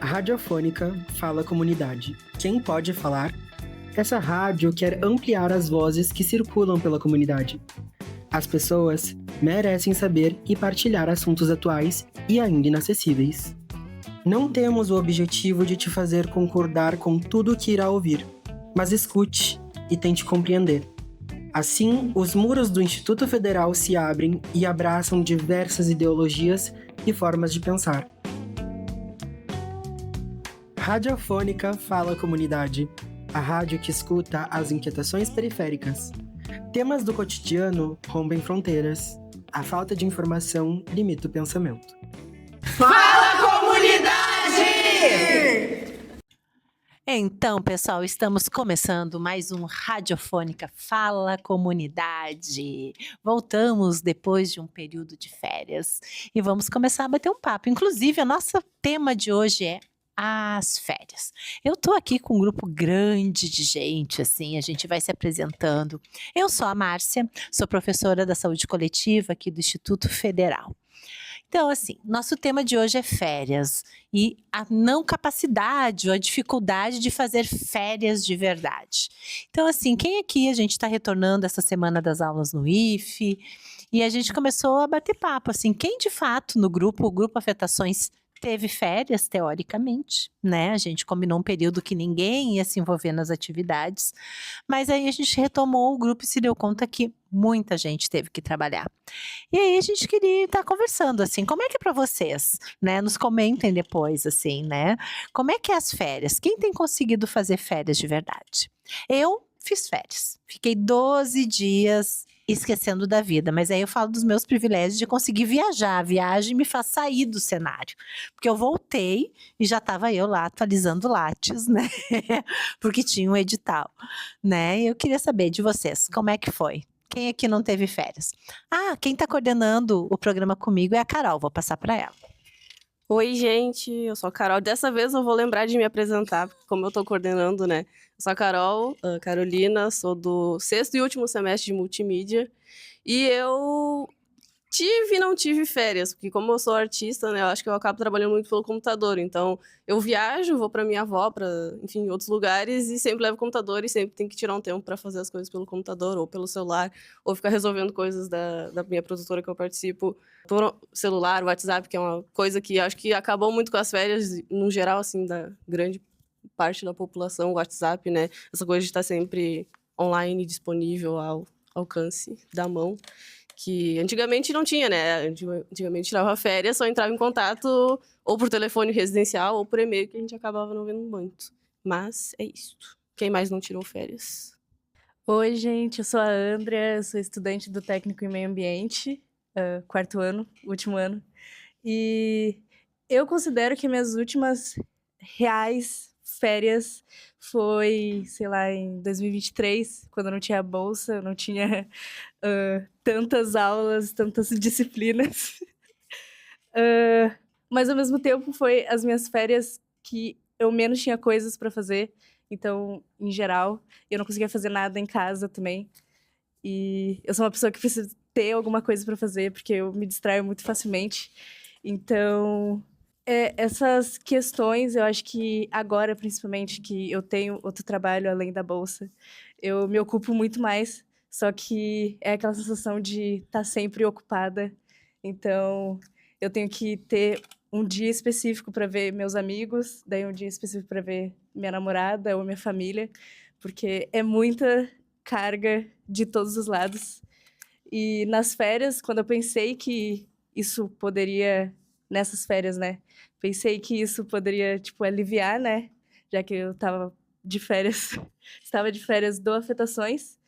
Radiofônica Fala Comunidade. Quem pode falar? Essa rádio quer ampliar as vozes que circulam pela comunidade. As pessoas merecem saber e partilhar assuntos atuais e ainda inacessíveis. Não temos o objetivo de te fazer concordar com tudo o que irá ouvir, mas escute e tente compreender. Assim, os muros do Instituto Federal se abrem e abraçam diversas ideologias e formas de pensar. Radiofônica Fala Comunidade, a rádio que escuta as inquietações periféricas. Temas do cotidiano rompem fronteiras. A falta de informação limita o pensamento. Fala, comunidade! Então, pessoal, estamos começando mais um Radiofônica Fala Comunidade. Voltamos depois de um período de férias e vamos começar a bater um papo. Inclusive, o nosso tema de hoje é as férias. Eu tô aqui com um grupo grande de gente, assim, a gente vai se apresentando. Eu sou a Márcia, sou professora da saúde coletiva aqui do Instituto Federal. Então, assim, nosso tema de hoje é férias e a não capacidade ou a dificuldade de fazer férias de verdade. Então, assim, quem aqui a gente está retornando essa semana das aulas no IFE e a gente começou a bater papo, assim, quem de fato no grupo, o Grupo Afetações, teve férias, teoricamente, né? A gente combinou um período que ninguém ia se envolver nas atividades, mas aí a gente retomou o grupo e se deu conta que muita gente teve que trabalhar. E aí a gente queria estar conversando, assim, como é que é para vocês, né? Nos comentem depois, assim, né? Como é que é as férias? Quem tem conseguido fazer férias de verdade? Eu fiz férias, fiquei 12 dias esquecendo da vida, mas aí eu falo dos meus privilégios de conseguir viajar. A viagem me faz sair do cenário, porque eu voltei e já estava eu lá atualizando Lattes, né? Porque tinha um edital, né? E eu queria saber de vocês, como é que foi? Quem aqui não teve férias? Ah, quem está coordenando o programa comigo é a Carol, vou passar para ela. Oi, gente, eu sou a Carol. Dessa vez eu vou lembrar de me apresentar, porque como eu tô coordenando, né? Eu sou a Carol, a Carolina, sou do 6º e último semestre de multimídia. E eu tive e não tive férias, porque como eu sou artista, né, eu acho que eu acabo trabalhando muito pelo computador. Então, eu viajo, vou pra minha avó, pra, enfim, outros lugares, e sempre levo computador e sempre tenho que tirar um tempo pra fazer as coisas pelo computador, ou pelo celular, ou ficar resolvendo coisas da minha produtora que eu participo por celular, WhatsApp, que é uma coisa que acho que acabou muito com as férias, no geral, assim, da grande parte da população, o WhatsApp, né? Essa coisa de estar sempre online, disponível ao alcance da mão. Que antigamente não tinha, né? Antigamente tirava férias, só entrava em contato ou por telefone residencial ou por e-mail, que a gente acabava não vendo muito. Mas é isso. Quem mais não tirou férias? Oi, gente, eu sou a Andrea, sou estudante do Técnico em Meio Ambiente, 4º ano, último ano. E eu considero que minhas últimas reais férias foi, sei lá, em 2023, quando eu não tinha bolsa, não tinha tantas aulas, tantas disciplinas. Mas, ao mesmo tempo, foi as minhas férias que eu menos tinha coisas para fazer. Então, em geral, eu não conseguia fazer nada em casa também. E eu sou uma pessoa que precisa ter alguma coisa para fazer, porque eu me distraio muito facilmente. Então, essas questões, eu acho que agora, principalmente, que eu tenho outro trabalho além da bolsa, eu me ocupo muito mais, só que é aquela sensação de estar sempre ocupada. Então, eu tenho que ter um dia específico para ver meus amigos, daí um dia específico para ver minha namorada ou minha família, porque é muita carga de todos os lados. E nas férias, quando eu pensei que isso poderia, nessas férias, né? Pensei que isso poderia, tipo, aliviar, né? Já que eu estava de férias, estava de férias do Afetações.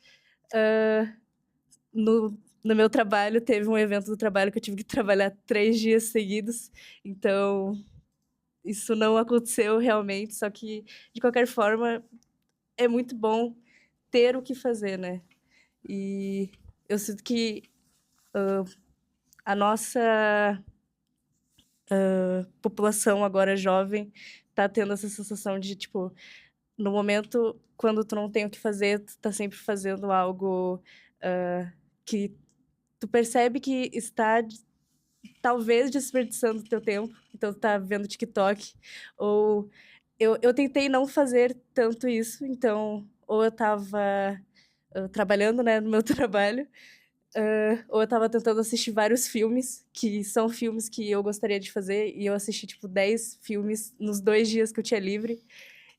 No meu trabalho, teve um evento do trabalho que eu tive que trabalhar 3 dias seguidos. Então, isso não aconteceu realmente, só que, de qualquer forma, é muito bom ter o que fazer, né? E eu sinto que a nossa população agora jovem tá tendo essa sensação de, tipo, no momento, quando tu não tem o que fazer, tu tá sempre fazendo algo que tu percebe que está talvez desperdiçando teu tempo, então tu tá vendo TikTok, ou eu tentei não fazer tanto isso, então ou eu tava trabalhando, né, no meu trabalho, ou eu tava tentando assistir vários filmes, que são filmes que eu gostaria de fazer, e eu assisti, tipo, 10 filmes nos 2 dias que eu tinha livre,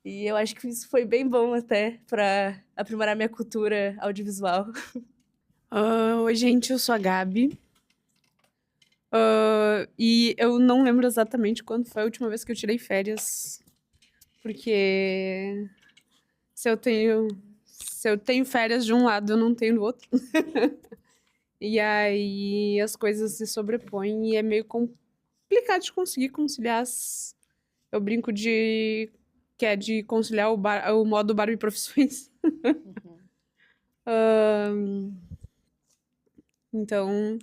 e eu acho que isso foi bem bom até pra aprimorar minha cultura audiovisual. Oi, gente, eu sou a Gabi. E eu não lembro exatamente quando foi a última vez que eu tirei férias. Porque se eu tenho férias de um lado, eu não tenho do outro. E aí as coisas se sobrepõem e é meio complicado de conseguir conciliar Eu brinco que é de conciliar o modo Barbie profissões. Então,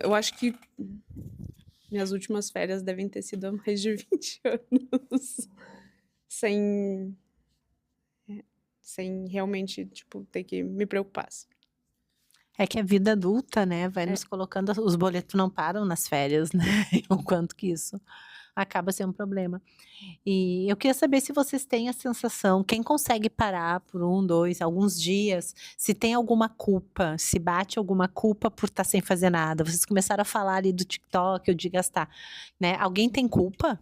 eu acho que minhas últimas férias devem ter sido há mais de 20 anos. Sem realmente, tipo, ter que me preocupar. Assim. É que a vida adulta, né, vai nos colocando, os boletos não param nas férias, né, o quanto que isso acaba sendo um problema. E eu queria saber se vocês têm a sensação, quem consegue parar por 1, 2, alguns dias, se tem alguma culpa, se bate alguma culpa por estar sem fazer nada. Vocês começaram a falar ali do TikTok ou de gastar, né, alguém tem culpa?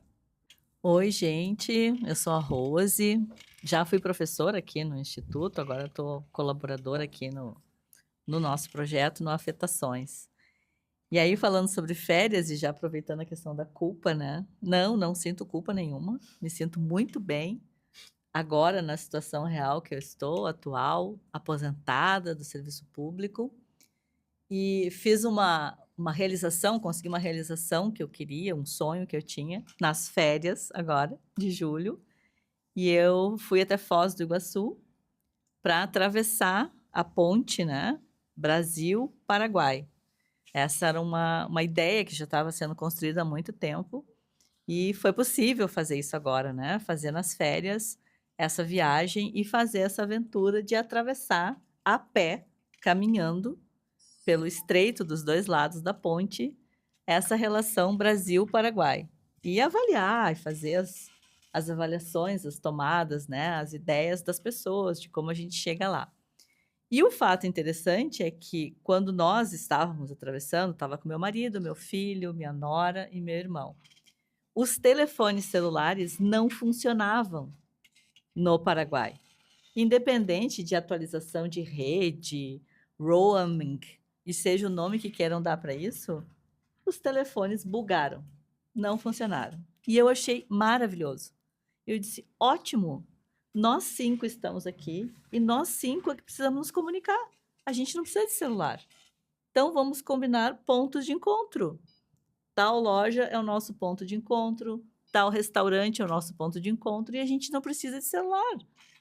Oi, gente, eu sou a Rose, já fui professora aqui no Instituto, agora estou colaboradora aqui no nosso projeto, no Afetações. E aí, falando sobre férias e já aproveitando a questão da culpa, né? Não sinto culpa nenhuma, me sinto muito bem agora na situação real que eu estou, atual, aposentada do serviço público. E fiz uma realização, consegui uma realização que eu queria, um sonho que eu tinha, nas férias agora, de julho. E eu fui até Foz do Iguaçu para atravessar a ponte, né? Brasil-Paraguai. Essa era uma ideia que já estava sendo construída há muito tempo e foi possível fazer isso agora, né? Fazer nas férias essa viagem e fazer essa aventura de atravessar a pé, caminhando pelo estreito dos 2 lados da ponte, essa relação Brasil-Paraguai. E avaliar, e fazer as avaliações, as tomadas, né? As ideias das pessoas, de como a gente chega lá. E o fato interessante é que quando nós estávamos atravessando, estava com meu marido, meu filho, minha nora e meu irmão. Os telefones celulares não funcionavam no Paraguai. Independente de atualização de rede, roaming, e seja o nome que queiram dar para isso, os telefones bugaram, não funcionaram. E eu achei maravilhoso. Eu disse, ótimo, nós 5 estamos aqui e nós 5 é que precisamos nos comunicar. A gente não precisa de celular. Então, vamos combinar pontos de encontro. Tal loja é o nosso ponto de encontro, tal restaurante é o nosso ponto de encontro e a gente não precisa de celular.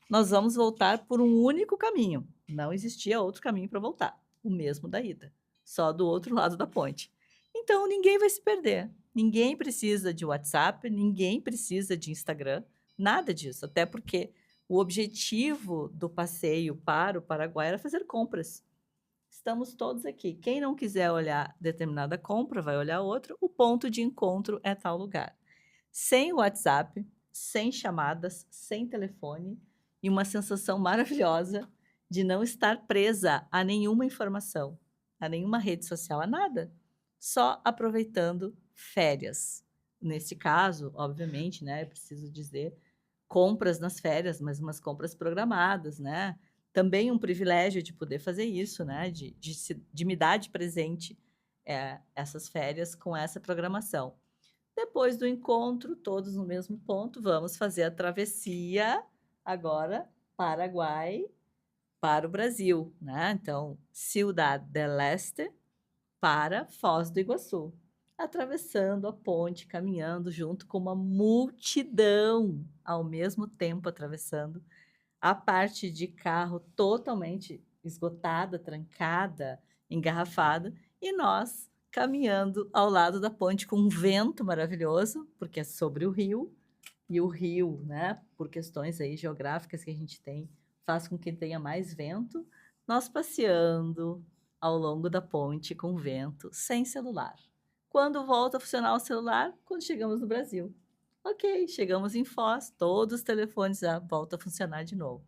Nós vamos voltar por um único caminho. Não existia outro caminho para voltar, o mesmo da ida, só do outro lado da ponte. Então, ninguém vai se perder. Ninguém precisa de WhatsApp, ninguém precisa de Instagram, nada disso, até porque o objetivo do passeio para o Paraguai era fazer compras. Estamos todos aqui. Quem não quiser olhar determinada compra, vai olhar outra. O ponto de encontro é tal lugar. Sem WhatsApp, sem chamadas, sem telefone e uma sensação maravilhosa de não estar presa a nenhuma informação, a nenhuma rede social, a nada. Só aproveitando férias. Nesse caso, obviamente, né, eu preciso dizer, compras nas férias, mas umas compras programadas, né? Também um privilégio de poder fazer isso, né? De me dar de presente essas férias com essa programação. Depois do encontro, todos no mesmo ponto, vamos fazer a travessia agora Paraguai para o Brasil, né? Então, Ciudad del Este para Foz do Iguaçu, atravessando a ponte, caminhando junto com uma multidão, ao mesmo tempo atravessando a parte de carro totalmente esgotada, trancada, engarrafada, e nós caminhando ao lado da ponte com um vento maravilhoso, porque é sobre o rio, e o rio, né, por questões aí geográficas que a gente tem, faz com que tenha mais vento, nós passeando ao longo da ponte com vento, sem celular. Quando volta a funcionar o celular? Quando chegamos no Brasil. Ok, chegamos em Foz, todos os telefones já voltam a funcionar de novo.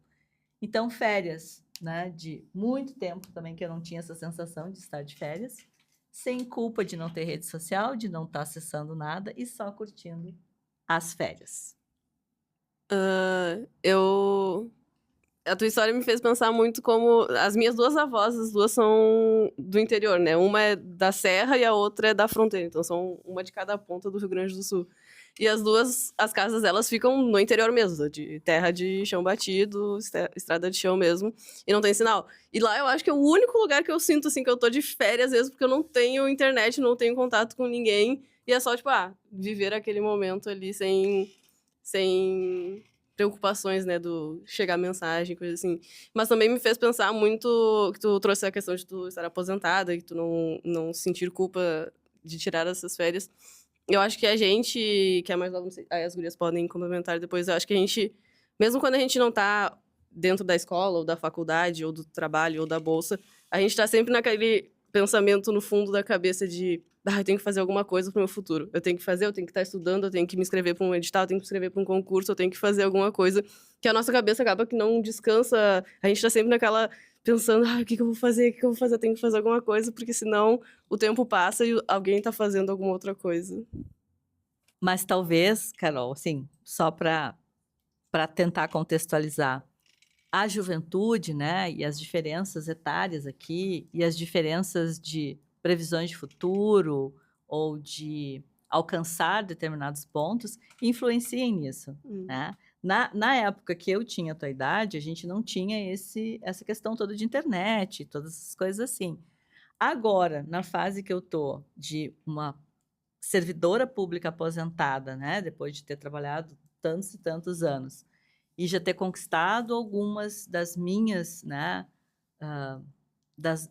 Então, férias, né, de muito tempo também que eu não tinha essa sensação de estar de férias, sem culpa de não ter rede social, de não estar acessando nada e só curtindo as férias. A tua história me fez pensar muito como as minhas duas avós, as duas são do interior, né? Uma é da Serra e a outra é da fronteira. Então, são uma de cada ponta do Rio Grande do Sul. E as duas, as casas delas ficam no interior mesmo, de terra de chão batido, estrada de chão mesmo, e não tem sinal. E lá eu acho que é o único lugar que eu sinto, assim, que eu tô de férias mesmo, porque eu não tenho internet, não tenho contato com ninguém, e é só, tipo, viver aquele momento ali sem preocupações, né, do chegar mensagem, coisa assim. Mas também me fez pensar muito, que tu trouxe a questão de tu estar aposentada, e tu não sentir culpa de tirar essas férias. Eu acho que a gente, que é mais nova, não sei, aí as gurias podem complementar depois, eu acho que a gente, mesmo quando a gente não tá dentro da escola, ou da faculdade, ou do trabalho, ou da bolsa, a gente tá sempre naquele pensamento no fundo da cabeça de eu tenho que fazer alguma coisa pro meu futuro. Eu tenho que fazer, eu tenho que estar estudando, eu tenho que me inscrever para um edital, eu tenho que me inscrever para um concurso, eu tenho que fazer alguma coisa, que a nossa cabeça acaba que não descansa, a gente tá sempre naquela pensando, o que eu vou fazer, o que eu vou fazer, eu tenho que fazer alguma coisa, porque senão o tempo passa e alguém tá fazendo alguma outra coisa. Mas talvez, Carol, assim, só para tentar contextualizar, a juventude, né, e as diferenças etárias aqui, e as diferenças de previsões de futuro, ou de alcançar determinados pontos, influenciem nisso, né? Na época que eu tinha a tua idade, a gente não tinha essa questão toda de internet, todas essas coisas assim. Agora, na fase que eu tô de uma servidora pública aposentada, né, depois de ter trabalhado tantos e tantos anos, e já ter conquistado algumas das minhas, né,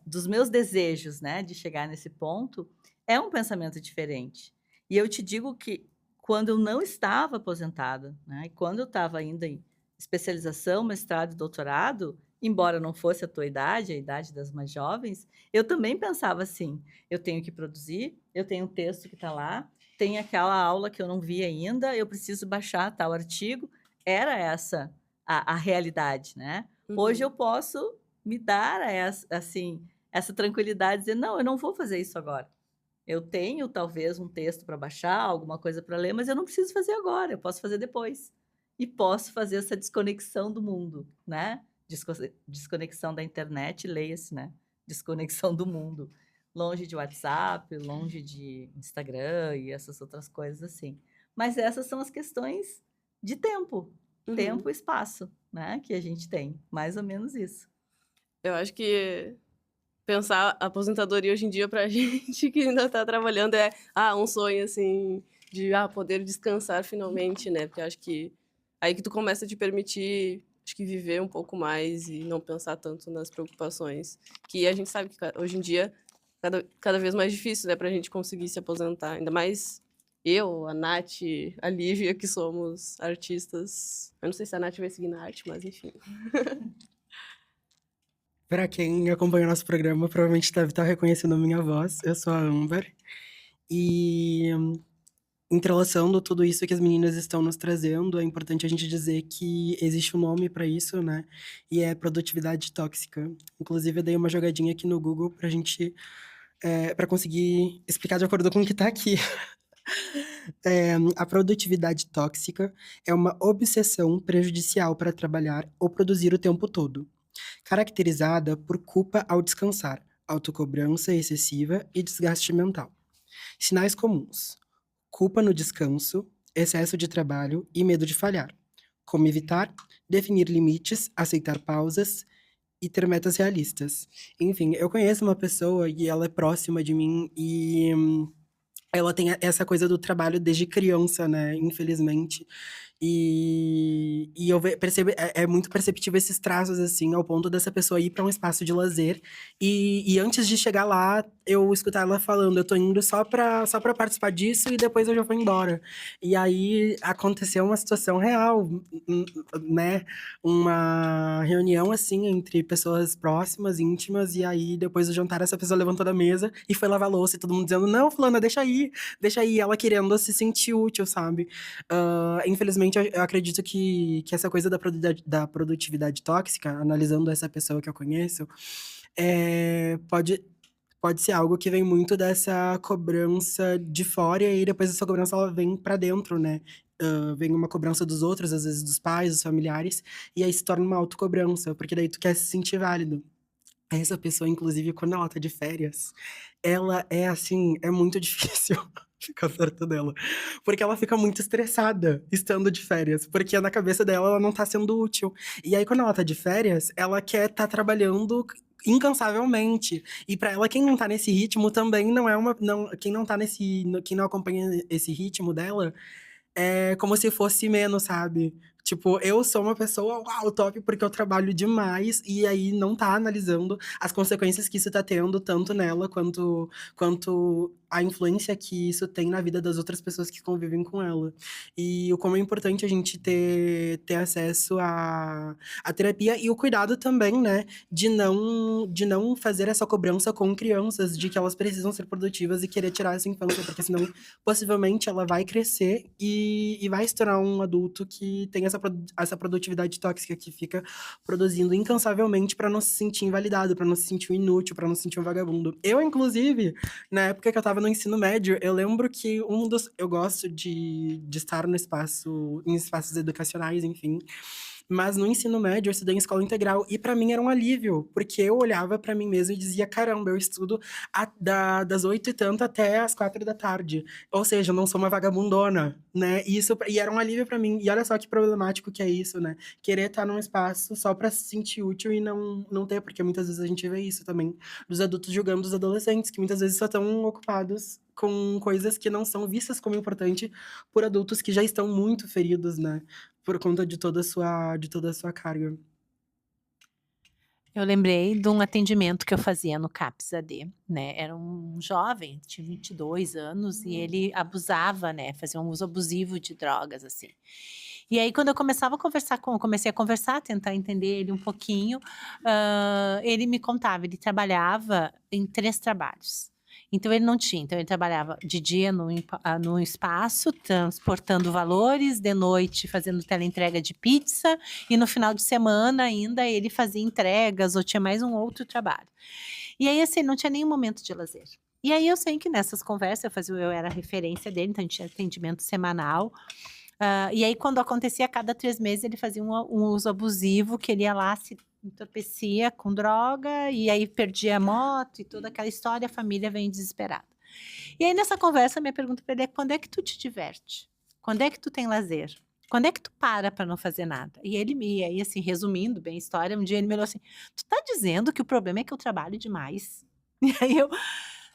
dos meus desejos, né, de chegar nesse ponto, é um pensamento diferente. E eu te digo que quando eu não estava aposentada, né, e quando eu estava ainda em especialização, mestrado e doutorado, embora não fosse a tua idade, a idade das mais jovens, eu também pensava assim: eu tenho que produzir, eu tenho um texto que está lá, tem aquela aula que eu não vi ainda, eu preciso baixar tal artigo. Era essa a realidade, né? Hoje eu posso me dar essa tranquilidade, dizer, não, eu não vou fazer isso agora. Eu tenho talvez um texto para baixar, alguma coisa para ler, mas eu não preciso fazer agora, eu posso fazer depois. E posso fazer essa desconexão do mundo, né? Desconexão da internet, leia-se, né? Desconexão do mundo. Longe de WhatsApp, longe de Instagram e essas outras coisas assim. Mas essas são as questões de tempo. Tempo e espaço, né? Que a gente tem. Mais ou menos isso. Eu acho que pensar a aposentadoria hoje em dia pra gente que ainda tá trabalhando é um sonho, assim, de poder descansar finalmente, né? Porque eu acho que aí que tu começa a te permitir, acho que viver um pouco mais e não pensar tanto nas preocupações. Que a gente sabe que hoje em dia cada vez mais difícil, né, pra gente conseguir se aposentar. Ainda mais eu, a Nath, a Lívia, que somos artistas. Eu não sei se a Nath vai seguir na arte, mas enfim. Para quem acompanha o nosso programa, provavelmente deve estar reconhecendo a minha voz. Eu sou a Amber. E entrelaçando tudo isso que as meninas estão nos trazendo, é importante a gente dizer que existe um nome para isso, né? E é produtividade tóxica. Inclusive, eu dei uma jogadinha aqui no Google pra gente... para conseguir explicar de acordo com o que tá aqui. A produtividade tóxica é uma obsessão prejudicial para trabalhar ou produzir o tempo todo, caracterizada por culpa ao descansar, autocobrança excessiva e desgaste mental. Sinais comuns: culpa no descanso, excesso de trabalho e medo de falhar. Como evitar? Definir limites, aceitar pausas e ter metas realistas. Enfim, eu conheço uma pessoa e ela é próxima de mim e ela tem essa coisa do trabalho desde criança, né? Infelizmente. E eu percebo, é muito perceptível esses traços, assim, ao ponto dessa pessoa ir para um espaço de lazer. E antes de chegar lá, eu escutar ela falando, eu tô indo só pra participar disso e depois eu já vou embora. E aí aconteceu uma situação real, né? Uma reunião, assim, entre pessoas próximas, íntimas, e aí depois do jantar essa pessoa levantou da mesa e foi lavar a louça e todo mundo dizendo, não, fulana, deixa aí, ela querendo se sentir útil, sabe? Infelizmente, eu acredito que essa coisa da produtividade tóxica, analisando essa pessoa que eu conheço, pode ser algo que vem muito dessa cobrança de fora, e aí depois essa cobrança ela vem pra dentro, né? Vem uma cobrança dos outros, às vezes dos pais, dos familiares, e aí se torna uma autocobrança, porque daí tu quer se sentir válido. Essa pessoa, inclusive, quando ela tá de férias, ela é assim, é muito difícil ficar perto dela. Porque ela fica muito estressada estando de férias. Porque na cabeça dela, ela não tá sendo útil. E aí, quando ela tá de férias, ela quer estar trabalhando incansavelmente. E pra ela, quem não tá nesse ritmo também não é uma. Não, quem não acompanha esse ritmo dela é como se fosse menos, sabe? Tipo, eu sou uma pessoa, uau, top, porque eu trabalho demais, e aí não tá analisando as consequências que isso tá tendo, tanto nela, quanto a influência que isso tem na vida das outras pessoas que convivem com ela. E o como é importante a gente ter acesso à terapia e o cuidado também, né, de não fazer essa cobrança com crianças, de que elas precisam ser produtivas e querer tirar essa infância, porque senão possivelmente ela vai crescer e vai se tornar um adulto que tem essa produtividade tóxica, que fica produzindo incansavelmente pra não se sentir invalidado, pra não se sentir inútil, pra não se sentir um vagabundo. Eu, inclusive, na época que eu tava no ensino médio, eu lembro que eu gosto de estar em espaços educacionais, enfim. Mas no ensino médio eu estudei em escola integral e pra mim era um alívio, porque eu olhava pra mim mesmo e dizia, caramba, eu estudo das 8h até as 4 da tarde. Ou seja, eu não sou uma vagabundona, né? E era um alívio pra mim. E olha só que problemático que é isso, né? Querer estar num espaço só pra se sentir útil e não ter, porque muitas vezes a gente vê isso também dos adultos julgando os adolescentes, que muitas vezes só estão ocupados com coisas que não são vistas como importante por adultos que já estão muito feridos, né? Por conta de toda a sua carga. Eu lembrei de um atendimento que eu fazia no CAPS-AD, né? Era um jovem, tinha 22 anos, e ele abusava, né? Fazia um uso abusivo de drogas, assim. E aí, quando eu comecei a conversar, tentar entender ele um pouquinho, ele me contava, ele trabalhava em 3 trabalhos. Então ele não tinha, então ele trabalhava de dia no espaço, transportando valores, de noite fazendo teleentrega de pizza, e no final de semana ainda ele fazia entregas ou tinha mais um outro trabalho. E aí assim, não tinha nenhum momento de lazer. E aí eu sei que nessas conversas eu era referência dele, então a gente tinha atendimento semanal. E aí quando acontecia a cada 3 meses ele fazia um uso abusivo, que ele ia lá, se entorpecia com droga, e aí perdia a moto e toda aquela história, a família vem desesperada. E aí nessa conversa, minha pergunta para ele é, quando é que tu te diverte? Quando é que tu tem lazer? Quando é que tu para não fazer nada? E aí assim, resumindo bem a história, um dia ele me falou assim, tu tá dizendo que o problema é que eu trabalho demais? E aí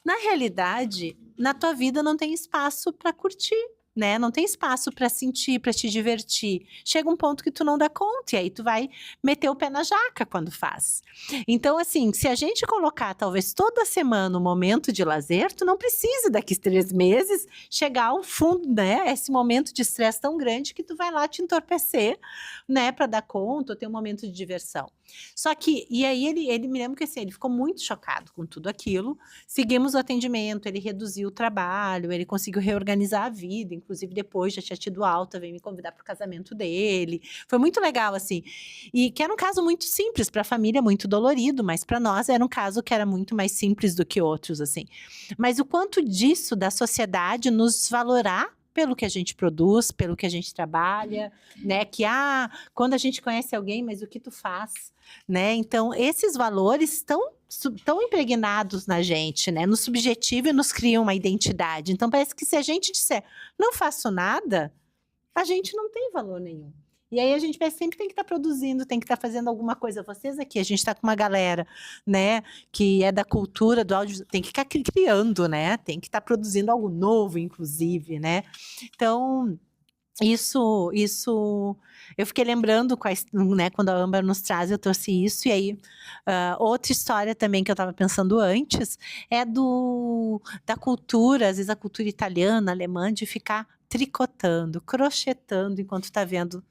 na realidade, na tua vida não tem espaço para curtir, né? Não tem espaço para sentir, para te divertir. Chega um ponto que tu não dá conta, e aí tu vai meter o pé na jaca quando faz. Então, assim, se a gente colocar talvez toda semana um momento de lazer, tu não precisa daqui 3 meses chegar ao fundo, né? Esse momento de estresse tão grande que tu vai lá te entorpecer, né? Para dar conta ou ter um momento de diversão. Só que, e aí ele me lembra que assim, ele ficou muito chocado com tudo aquilo. Seguimos o atendimento, ele reduziu o trabalho, ele conseguiu reorganizar a vida, inclusive depois já tinha tido alta, veio me convidar para o casamento dele. Foi muito legal, assim. E que era um caso muito simples, para a família muito dolorido, mas para nós era um caso que era muito mais simples do que outros, assim. Mas o quanto disso da sociedade nos valorar pelo que a gente produz, pelo que a gente trabalha, né? Que quando a gente conhece alguém, mas o que tu faz, né? Então, esses valores estão impregnados na gente, né? No subjetivo e nos criam uma identidade. Então, parece que se a gente disser, não faço nada, a gente não tem valor nenhum. E aí a gente sempre tem que estar produzindo, tem que estar fazendo alguma coisa. Vocês aqui, a gente está com uma galera, né, que é da cultura do áudio, tem que ficar criando, né? Tem que estar produzindo algo novo, inclusive, né? Então, Isso, eu fiquei lembrando, né, quando a Amber nos traz, eu trouxe isso, e aí, outra história também que eu estava pensando antes, é da cultura, às vezes a cultura italiana, alemã, de ficar tricotando, crochetando enquanto está vendo,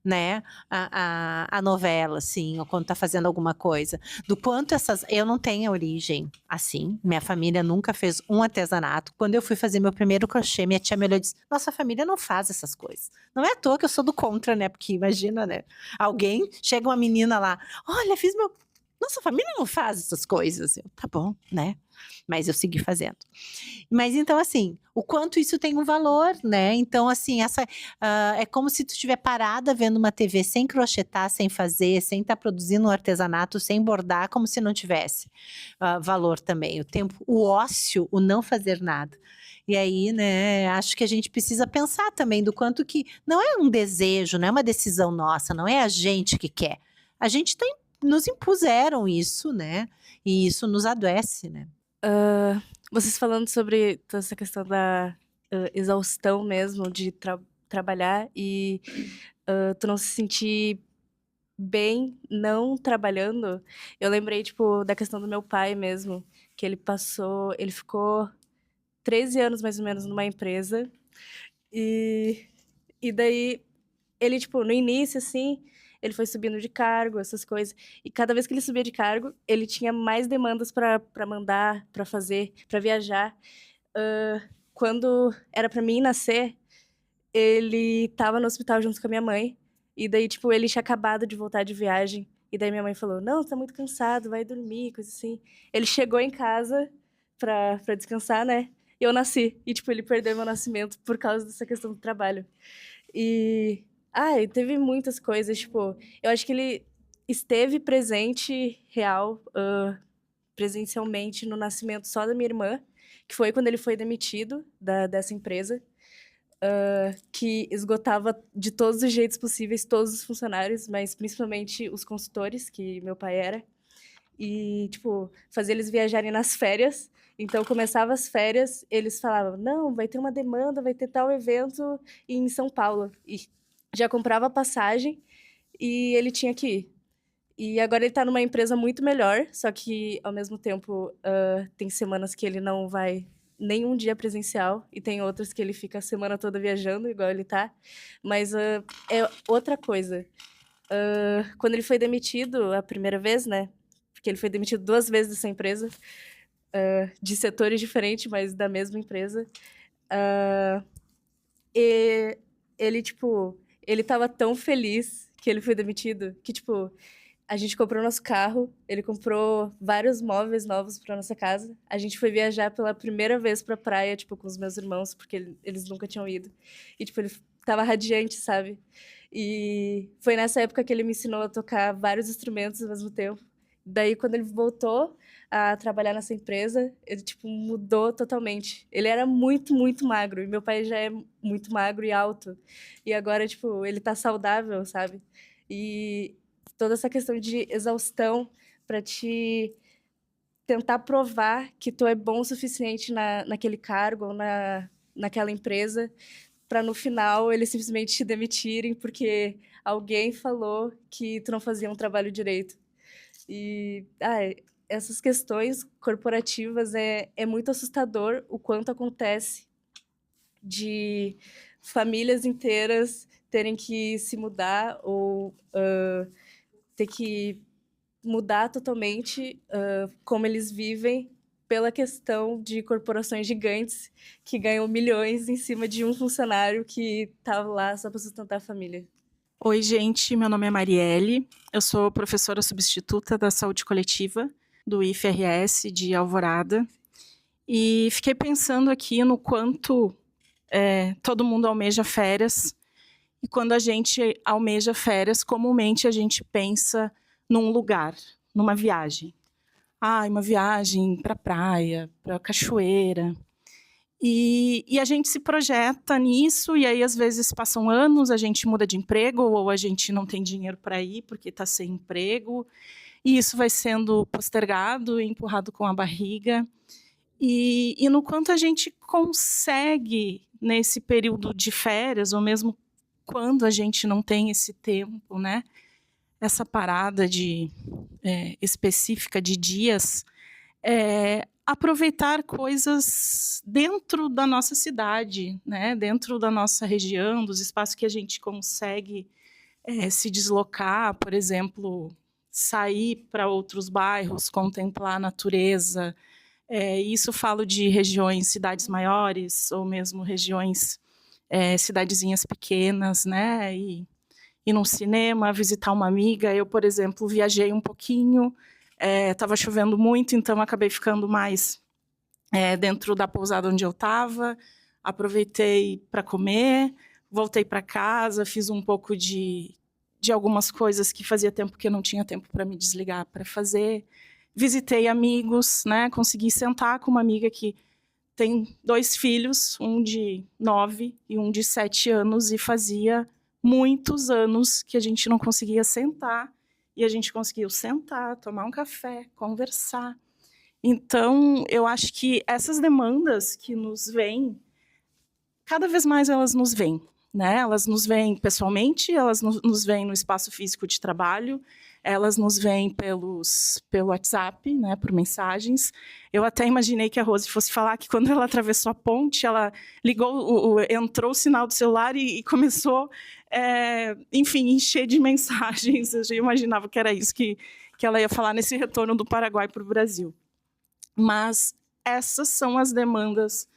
né, a novela, assim, ou quando tá fazendo alguma coisa. Do quanto eu não tenho origem assim, minha família nunca fez um artesanato. Quando eu fui fazer meu primeiro crochê, minha tia me olhou e disse, nossa família não faz essas coisas. Não é à toa que eu sou do contra, né, porque imagina, né, chega uma menina lá, olha, nossa família não faz essas coisas. Tá bom, né, mas eu segui fazendo. Mas então, assim, o quanto isso tem um valor, né? Então, assim, é como se tu estiver parada vendo uma TV sem crochetar, sem fazer, sem estar produzindo um artesanato, sem bordar, como se não tivesse valor também. O tempo, o ócio, o não fazer nada. E aí, né, acho que a gente precisa pensar também do quanto que não é um desejo, não é uma decisão nossa, não é a gente que quer. A gente nos impuseram isso, né? E isso nos adoece, né? Vocês falando sobre toda essa questão da exaustão mesmo de trabalhar e tu não se sentir bem não trabalhando, eu lembrei, tipo, da questão do meu pai mesmo, que ele ficou 13 anos mais ou menos numa empresa e daí ele, tipo, no início, assim, ele foi subindo de cargo, essas coisas. E cada vez que ele subia de cargo, ele tinha mais demandas pra mandar, pra fazer, pra viajar. Quando era pra mim nascer, ele tava no hospital junto com a minha mãe. E daí, tipo, ele tinha acabado de voltar de viagem. E daí minha mãe falou, não, tá muito cansado, vai dormir, coisa assim. Ele chegou em casa pra descansar, né? E eu nasci. E, tipo, ele perdeu meu nascimento por causa dessa questão do trabalho. E teve muitas coisas, tipo, eu acho que ele esteve presente real, presencialmente no nascimento só da minha irmã, que foi quando ele foi demitido dessa empresa, que esgotava de todos os jeitos possíveis todos os funcionários, mas principalmente os consultores, que meu pai era, e, tipo, fazia eles viajarem nas férias. Então, começava as férias, eles falavam, não, vai ter uma demanda, vai ter tal evento em São Paulo. E já comprava a passagem e ele tinha que ir. E agora ele tá numa empresa muito melhor, só que, ao mesmo tempo, tem semanas que ele não vai nenhum dia presencial e tem outras que ele fica a semana toda viajando, igual ele tá. Mas é outra coisa. Quando ele foi demitido a primeira vez, né? Porque ele foi demitido 2 vezes dessa empresa, de setores diferentes, mas da mesma empresa. E ele, tipo, ele tava tão feliz que ele foi demitido, que, tipo, a gente comprou nosso carro, ele comprou vários móveis novos pra nossa casa. A gente foi viajar pela primeira vez pra praia, tipo, com os meus irmãos, porque eles nunca tinham ido. E, tipo, ele tava radiante, sabe? E foi nessa época que ele me ensinou a tocar vários instrumentos ao mesmo tempo. Daí, quando ele voltou a trabalhar nessa empresa, ele, tipo, mudou totalmente. Ele era muito, muito magro. E meu pai já é muito magro e alto. E agora, tipo, ele tá saudável, sabe? E toda essa questão de exaustão para te tentar provar que tu é bom o suficiente naquele cargo ou naquela empresa, para no final eles simplesmente te demitirem porque alguém falou que tu não fazia um trabalho direito. E essas questões corporativas é muito assustador o quanto acontece de famílias inteiras terem que se mudar ou ter que mudar totalmente como eles vivem pela questão de corporações gigantes que ganham milhões em cima de um funcionário que estava lá só para sustentar a família. Oi, gente, meu nome é Marielle, eu sou professora substituta da Saúde Coletiva do IFRS de Alvorada e fiquei pensando aqui no quanto todo mundo almeja férias e quando a gente almeja férias, comumente a gente pensa num lugar, numa viagem. Uma viagem para praia, para cachoeira. E a gente se projeta nisso, e aí às vezes passam anos, a gente muda de emprego, ou a gente não tem dinheiro para ir porque está sem emprego, e isso vai sendo postergado e empurrado com a barriga. E no quanto a gente consegue, nesse período de férias, ou mesmo quando a gente não tem esse tempo, né? Essa parada específica de dias, aproveitar coisas dentro da nossa cidade, né? Dentro da nossa região, dos espaços que a gente consegue se deslocar, por exemplo, sair para outros bairros, contemplar a natureza. Isso falo de regiões, cidades maiores, ou mesmo regiões, cidadezinhas pequenas, né? E ir num cinema, visitar uma amiga. Eu, por exemplo, viajei um pouquinho, estava chovendo muito, então acabei ficando mais dentro da pousada onde eu estava, aproveitei para comer, voltei para casa, fiz um pouco de algumas coisas que fazia tempo que eu não tinha tempo para me desligar para fazer. Visitei amigos, né? Consegui sentar com uma amiga que tem 2 filhos, um de 9 e um de 7 anos, e fazia muitos anos que a gente não conseguia sentar, e a gente conseguiu sentar, tomar um café, conversar. Então, eu acho que essas demandas que nos vêm, cada vez mais elas nos vêm, né? Elas nos vêm pessoalmente, elas nos vêm no espaço físico de trabalho, elas nos vêm pelo WhatsApp, né, por mensagens. Eu até imaginei que a Rose fosse falar que quando ela atravessou a ponte, ela ligou, entrou o sinal do celular e começou, enfim, encher de mensagens. Eu já imaginava que era isso que ela ia falar nesse retorno do Paraguai para o Brasil. Mas essas são as demandas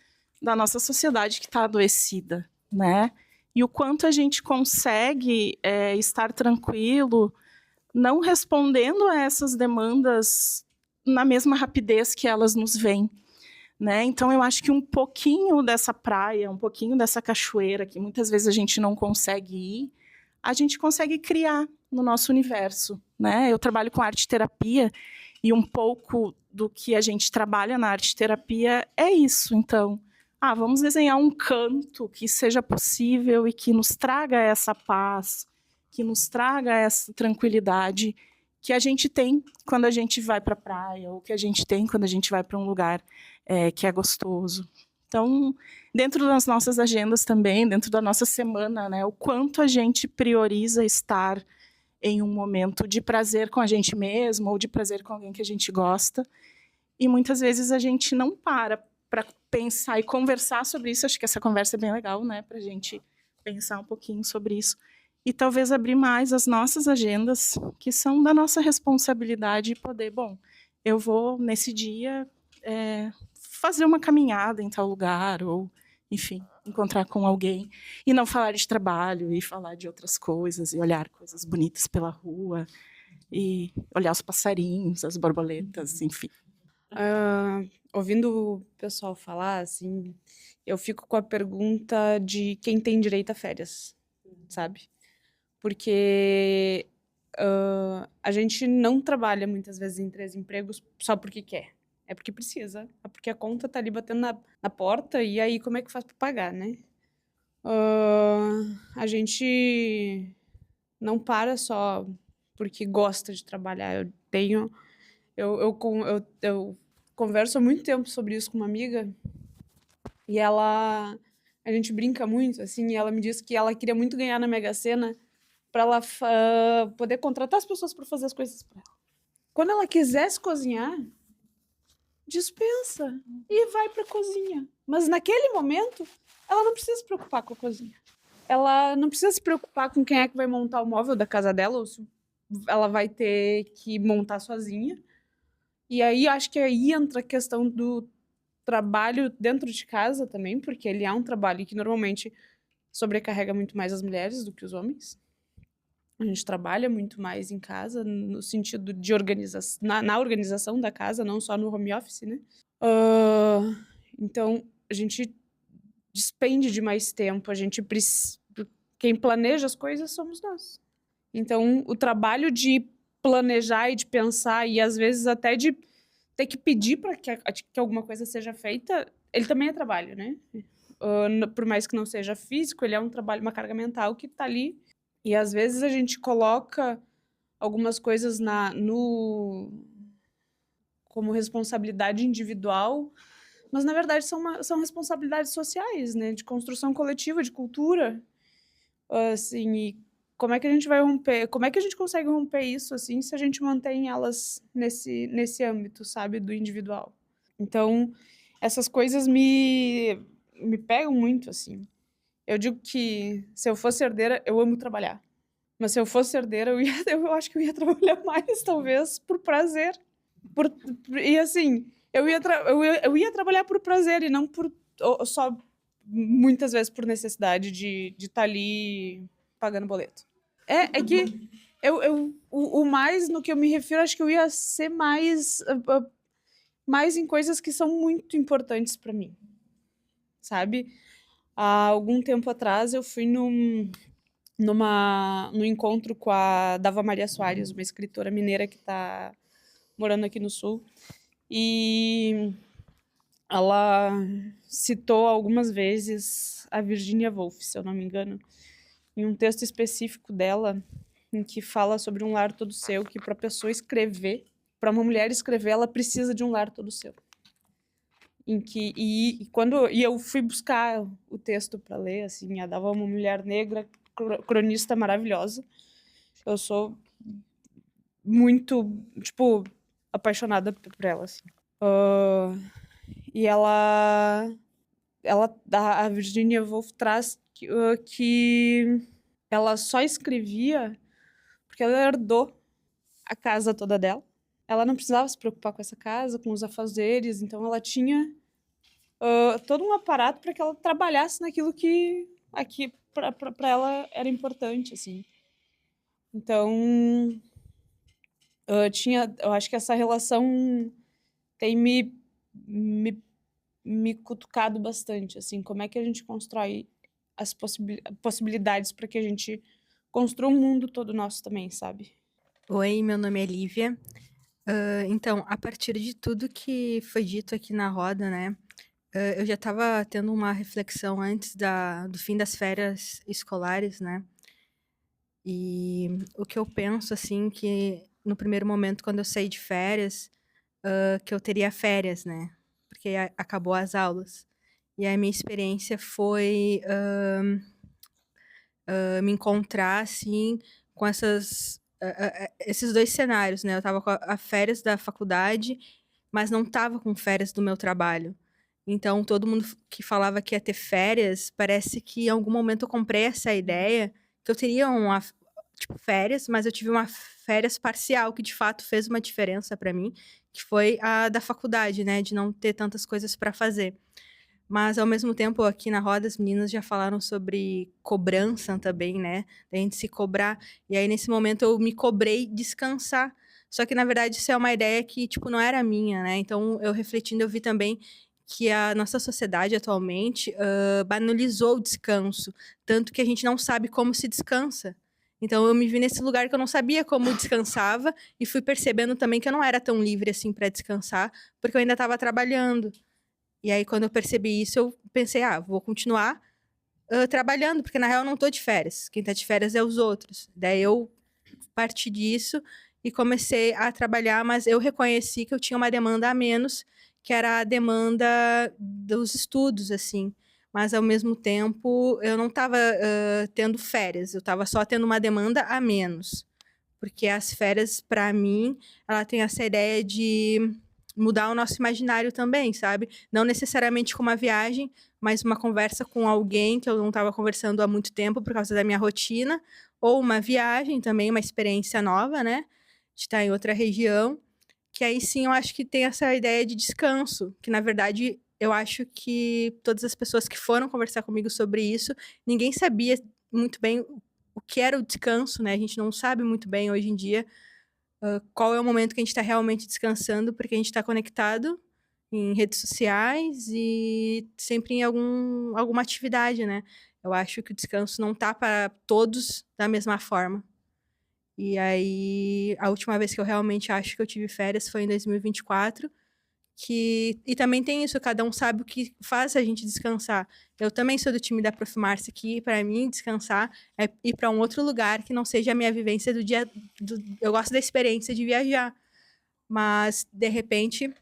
da nossa sociedade que está adoecida, né? E o quanto a gente consegue estar tranquilo, não respondendo a essas demandas na mesma rapidez que elas nos vêm, né? Então, eu acho que um pouquinho dessa praia, um pouquinho dessa cachoeira, que muitas vezes a gente não consegue ir, a gente consegue criar no nosso universo, né? Eu trabalho com arte-terapia, e um pouco do que a gente trabalha na arte-terapia é isso. Então, vamos desenhar um canto que seja possível e que nos traga essa paz, que nos traga essa tranquilidade que a gente tem quando a gente vai para a praia, ou que a gente tem quando a gente vai para um lugar que é gostoso. Então, dentro das nossas agendas também, dentro da nossa semana, né, o quanto a gente prioriza estar em um momento de prazer com a gente mesmo, ou de prazer com alguém que a gente gosta. E muitas vezes a gente não para pensar e conversar sobre isso. Acho que essa conversa é bem legal, né, para a gente pensar um pouquinho sobre isso. E talvez abrir mais as nossas agendas, que são da nossa responsabilidade, e poder, eu vou, nesse dia, fazer uma caminhada em tal lugar, ou, enfim, encontrar com alguém, e não falar de trabalho, e falar de outras coisas, e olhar coisas bonitas pela rua, e olhar os passarinhos, as borboletas, enfim. Ouvindo o pessoal falar, assim, eu fico com a pergunta de quem tem direito a férias, sabe? Porque a gente não trabalha muitas vezes em 3 empregos só porque quer. É porque precisa. É porque a conta tá ali batendo na porta, e aí como é que faz para pagar, né? A gente não para só porque gosta de trabalhar. Eu converso há muito tempo sobre isso com uma amiga, e a gente brinca muito, assim, e ela me disse que ela queria muito ganhar na Mega Sena para ela poder contratar as pessoas para fazer as coisas para ela. Quando ela quisesse cozinhar, dispensa e vai para a cozinha. Mas naquele momento, ela não precisa se preocupar com a cozinha. Ela não precisa se preocupar com quem é que vai montar o móvel da casa dela, ou se ela vai ter que montar sozinha. E aí, acho que aí entra a questão do trabalho dentro de casa também, porque ele é um trabalho que normalmente sobrecarrega muito mais as mulheres do que os homens. A gente trabalha muito mais em casa, no sentido de organização, na organização da casa, não só no home office, né? Então, a gente despende de mais tempo, quem planeja as coisas somos nós. Então, o trabalho de planejar e de pensar, e às vezes até de ter que pedir para que alguma coisa seja feita, ele também é trabalho, né? Por mais que não seja físico, ele é um trabalho, uma carga mental que está ali. E às vezes a gente coloca algumas coisas como responsabilidade individual, mas na verdade são responsabilidades sociais, né? De construção coletiva, de cultura. Assim, e como é que a gente vai romper? Como é que a gente consegue romper isso, assim, se a gente mantém elas nesse âmbito, sabe, do individual? Então, essas coisas me pegam muito, assim. Eu digo que se eu fosse herdeira, eu amo trabalhar. Mas se eu fosse herdeira, eu acho que eu ia trabalhar mais, talvez, por prazer. E assim, eu ia trabalhar por prazer e não só muitas vezes por necessidade de estar ali pagando boleto. É que o mais no que eu me refiro, acho que eu ia ser mais em coisas que são muito importantes para mim, sabe? Há algum tempo atrás eu fui num encontro com a Dava Maria Soares, uma escritora mineira que está morando aqui no Sul. E ela citou algumas vezes a Virginia Woolf, se eu não me engano, em um texto específico dela, em que fala sobre um lar todo seu, que para pessoa escrever, para uma mulher escrever, ela precisa de um lar todo seu. E eu fui buscar o texto para ler, assim, a Dava uma mulher negra, cronista maravilhosa. Eu sou muito, tipo, apaixonada por ela, assim. E a Virginia Woolf traz que ela só escrevia porque ela herdou a casa toda dela. Ela não precisava se preocupar com essa casa, com os afazeres, então ela tinha todo um aparato para que ela trabalhasse naquilo que aqui para ela era importante, assim. Então, eu acho que essa relação tem me cutucado bastante, assim, como é que a gente constrói as possibilidades para que a gente construa um mundo todo nosso também, sabe? Oi, meu nome é Lívia. Então, a partir de tudo que foi dito aqui na roda, né, eu já estava tendo uma reflexão antes do fim das férias escolares, né, e o que eu penso, assim, que no primeiro momento, quando eu saí de férias, que eu teria férias, né, porque acabou as aulas. E a minha experiência foi me encontrar, assim, com esses dois cenários, né? Eu estava com a férias da faculdade, mas não estava com férias do meu trabalho. Então, todo mundo que falava que ia ter férias, parece que em algum momento eu comprei essa ideia que eu teria férias, mas eu tive uma férias parcial que de fato fez uma diferença para mim, que foi a da faculdade, né? De não ter tantas coisas para fazer. Mas, ao mesmo tempo, aqui na roda, as meninas já falaram sobre cobrança também, né? Da gente se cobrar. E aí, nesse momento, eu me cobrei descansar. Só que, na verdade, isso é uma ideia que, tipo, não era minha, né? Então, eu refletindo, eu vi também que a nossa sociedade, atualmente, banalizou o descanso. Tanto que a gente não sabe como se descansa. Então, eu me vi nesse lugar que eu não sabia como descansava. E fui percebendo também que eu não era tão livre, assim, para descansar. Porque eu ainda estava trabalhando. E aí, quando eu percebi isso, eu pensei, vou continuar trabalhando, porque na real eu não tô de férias. Quem tá de férias é os outros. Daí eu parti disso e comecei a trabalhar, mas eu reconheci que eu tinha uma demanda a menos, que era a demanda dos estudos, assim. Mas, ao mesmo tempo, eu não estava tendo férias, eu estava só tendo uma demanda a menos. Porque as férias, para mim, ela tem essa ideia de mudar o nosso imaginário também, sabe? Não necessariamente com uma viagem, mas uma conversa com alguém que eu não estava conversando há muito tempo por causa da minha rotina, ou uma viagem também, uma experiência nova, né? De estar em outra região, que aí sim eu acho que tem essa ideia de descanso, que na verdade eu acho que todas as pessoas que foram conversar comigo sobre isso, ninguém sabia muito bem o que era o descanso, né? A gente não sabe muito bem hoje em dia qual é o momento que a gente está realmente descansando, porque a gente está conectado em redes sociais e sempre em alguma atividade, né? Eu acho que o descanso não tá para todos da mesma forma. E aí, a última vez que eu realmente acho que eu tive férias foi em 2024, e também tem isso, cada um sabe o que faz a gente descansar. Eu também sou do time da Prof. Márcia, que para mim descansar é ir para um outro lugar que não seja a minha vivência do dia. Eu gosto da experiência de viajar, mas de repente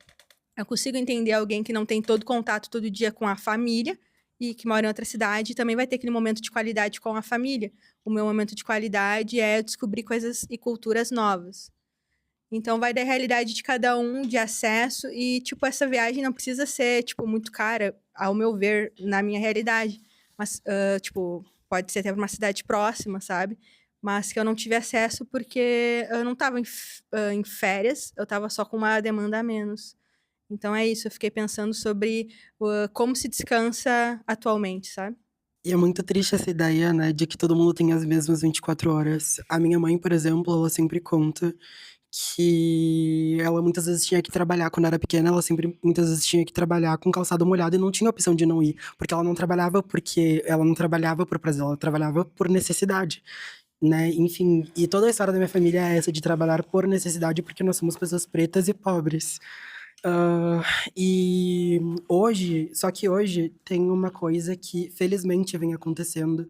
eu consigo entender alguém que não tem todo contato todo dia com a família e que mora em outra cidade, também vai ter aquele momento de qualidade com a família. O meu momento de qualidade é descobrir coisas e culturas novas. Então, vai da realidade de cada um, de acesso, e, tipo, essa viagem não precisa ser, tipo, muito cara, ao meu ver, na minha realidade. Mas, tipo, pode ser até pra uma cidade próxima, sabe? Mas que eu não tive acesso porque eu não estava em férias, eu estava só com uma demanda a menos. Então é isso, eu fiquei pensando sobre como se descansa atualmente, sabe? E é muito triste essa ideia, né, de que todo mundo tem as mesmas 24 horas. A minha mãe, por exemplo, ela sempre conta que ela muitas vezes tinha que trabalhar quando era pequena, ela sempre muitas vezes tinha que trabalhar com calçado molhado e não tinha opção de não ir, porque ela não trabalhava por prazer, ela trabalhava por necessidade, né? Enfim, e toda a história da minha família é essa de trabalhar por necessidade, porque nós somos pessoas pretas e pobres. Ah, e só que hoje tem uma coisa que felizmente vem acontecendo.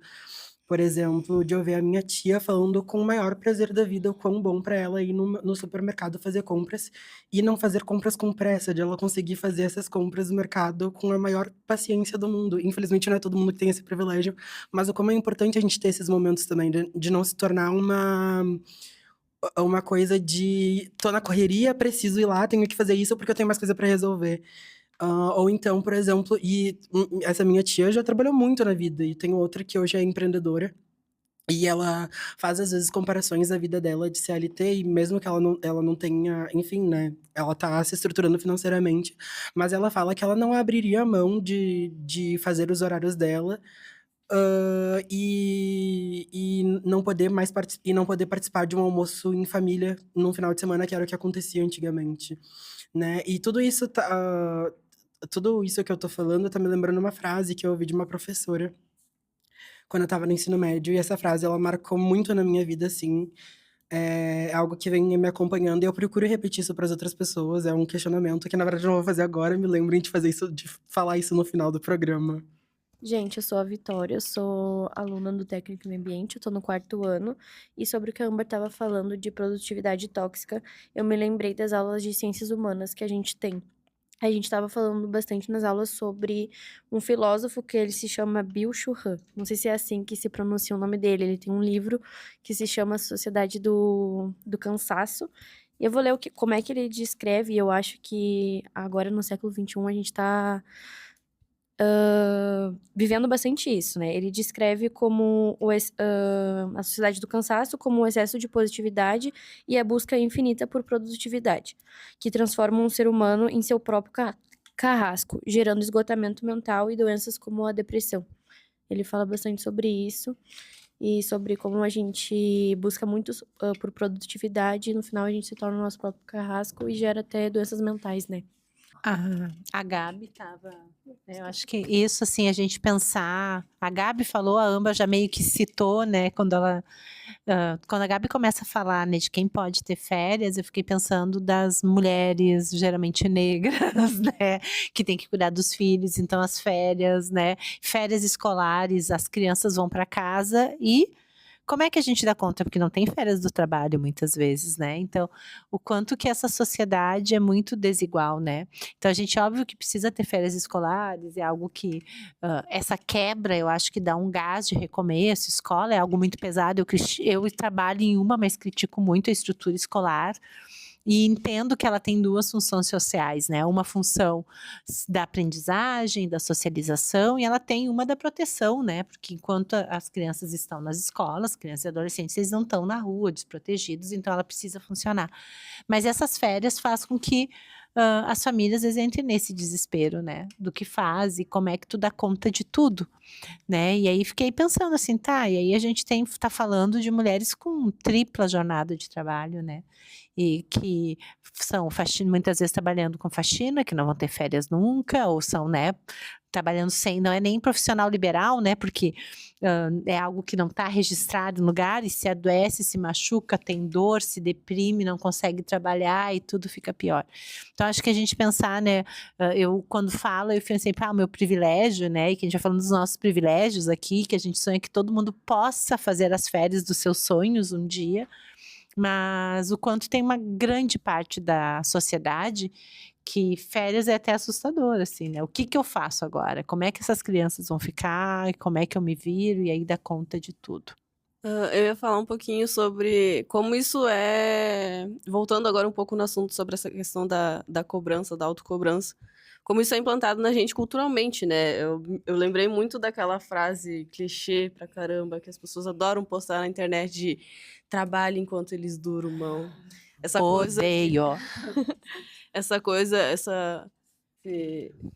Por exemplo, de eu ver a minha tia falando com o maior prazer da vida o quão bom pra ela ir no supermercado fazer compras e não fazer compras com pressa, de ela conseguir fazer essas compras no mercado com a maior paciência do mundo. Infelizmente, não é todo mundo que tem esse privilégio, mas o como é importante a gente ter esses momentos também, de não se tornar uma coisa de tô na correria, preciso ir lá, tenho que fazer isso porque eu tenho mais coisa pra resolver. Ou então, por exemplo, essa minha tia já trabalhou muito na vida, e tem outra que hoje é empreendedora, e ela faz às vezes comparações da vida dela de CLT, e mesmo que ela não tenha, enfim, né, ela tá se estruturando financeiramente, mas ela fala que ela não abriria a mão de fazer os horários dela, e não poder e não poder participar de um almoço em família num final de semana, que era o que acontecia antigamente, né? E tudo isso que eu tô falando tá me lembrando uma frase que eu ouvi de uma professora quando eu tava no ensino médio, e essa frase ela marcou muito na minha vida, assim. É algo que vem me acompanhando e eu procuro repetir isso para as outras pessoas. É um questionamento que, na verdade, eu não vou fazer agora. Me lembrem de fazer isso, de falar isso no final do programa. Gente, eu sou a Vitória, eu sou aluna do técnico em ambiente, eu tô no 4º ano, e sobre o que a Amber estava falando de produtividade tóxica, eu me lembrei das aulas de ciências humanas que a gente tem. A gente estava falando bastante nas aulas sobre um filósofo que ele se chama Byung Chul Han. Não sei se é assim que se pronuncia o nome dele. Ele tem um livro que se chama Sociedade do Cansaço. E eu vou ler como é que ele descreve, e eu acho que agora no século XXI a gente está vivendo bastante isso, né? Ele descreve como a sociedade do cansaço como o excesso de positividade e a busca infinita por produtividade, que transformam um ser humano em seu próprio carrasco, gerando esgotamento mental e doenças como a depressão. Ele fala bastante sobre isso e sobre como a gente busca muito por produtividade e no final a gente se torna o nosso próprio carrasco e gera até doenças mentais, né? A Gabi estava. Eu acho que isso, assim, a gente pensar. A Gabi falou, a Amba já meio que citou, né? Quando a Gabi começa a falar, né, de quem pode ter férias, eu fiquei pensando das mulheres, geralmente negras, né? Que tem que cuidar dos filhos, então as férias, né? Férias escolares, as crianças vão para casa e. Como é que a gente dá conta? Porque não tem férias do trabalho muitas vezes, né? Então, o quanto que essa sociedade é muito desigual, né? Então, a gente, óbvio que precisa ter férias escolares, é algo que, essa quebra, eu acho que dá um gás de recomeço, escola é algo muito pesado, eu trabalho em uma, mas critico muito a estrutura escolar, e entendo que ela tem duas funções sociais, né? Uma função da aprendizagem, da socialização, e ela tem uma da proteção, né? Porque enquanto as crianças estão nas escolas, crianças e adolescentes, eles não estão na rua, desprotegidos, então ela precisa funcionar. Mas essas férias fazem com que as famílias às vezes entrem nesse desespero, né? Do que faz e como é que tu dá conta de tudo, né? E aí fiquei pensando assim, tá, e aí a gente tá falando de mulheres com tripla jornada de trabalho, né? E que são muitas vezes trabalhando com faxina, que não vão ter férias nunca, ou são, né, trabalhando não é nem profissional liberal, né, porque é algo que não está registrado no lugar, e se adoece, se machuca, tem dor, se deprime, não consegue trabalhar e tudo fica pior. Então, acho que a gente pensar, né, eu quando falo, eu penso sempre, o meu privilégio, né, e que a gente vai falando dos nossos privilégios aqui, que a gente sonha que todo mundo possa fazer as férias dos seus sonhos um dia, mas o quanto tem uma grande parte da sociedade que férias é até assustador, assim, né? O que que eu faço agora? Como é que essas crianças vão ficar? Como é que eu me viro? E aí dá conta de tudo. Eu ia falar um pouquinho sobre como isso é. Voltando agora um pouco no assunto sobre essa questão da cobrança, da autocobrança. Como isso é implantado na gente culturalmente, né? Eu lembrei muito daquela frase clichê pra caramba que as pessoas adoram postar na internet de trabalho enquanto eles durmam. Essa coisa. Odeio. Esse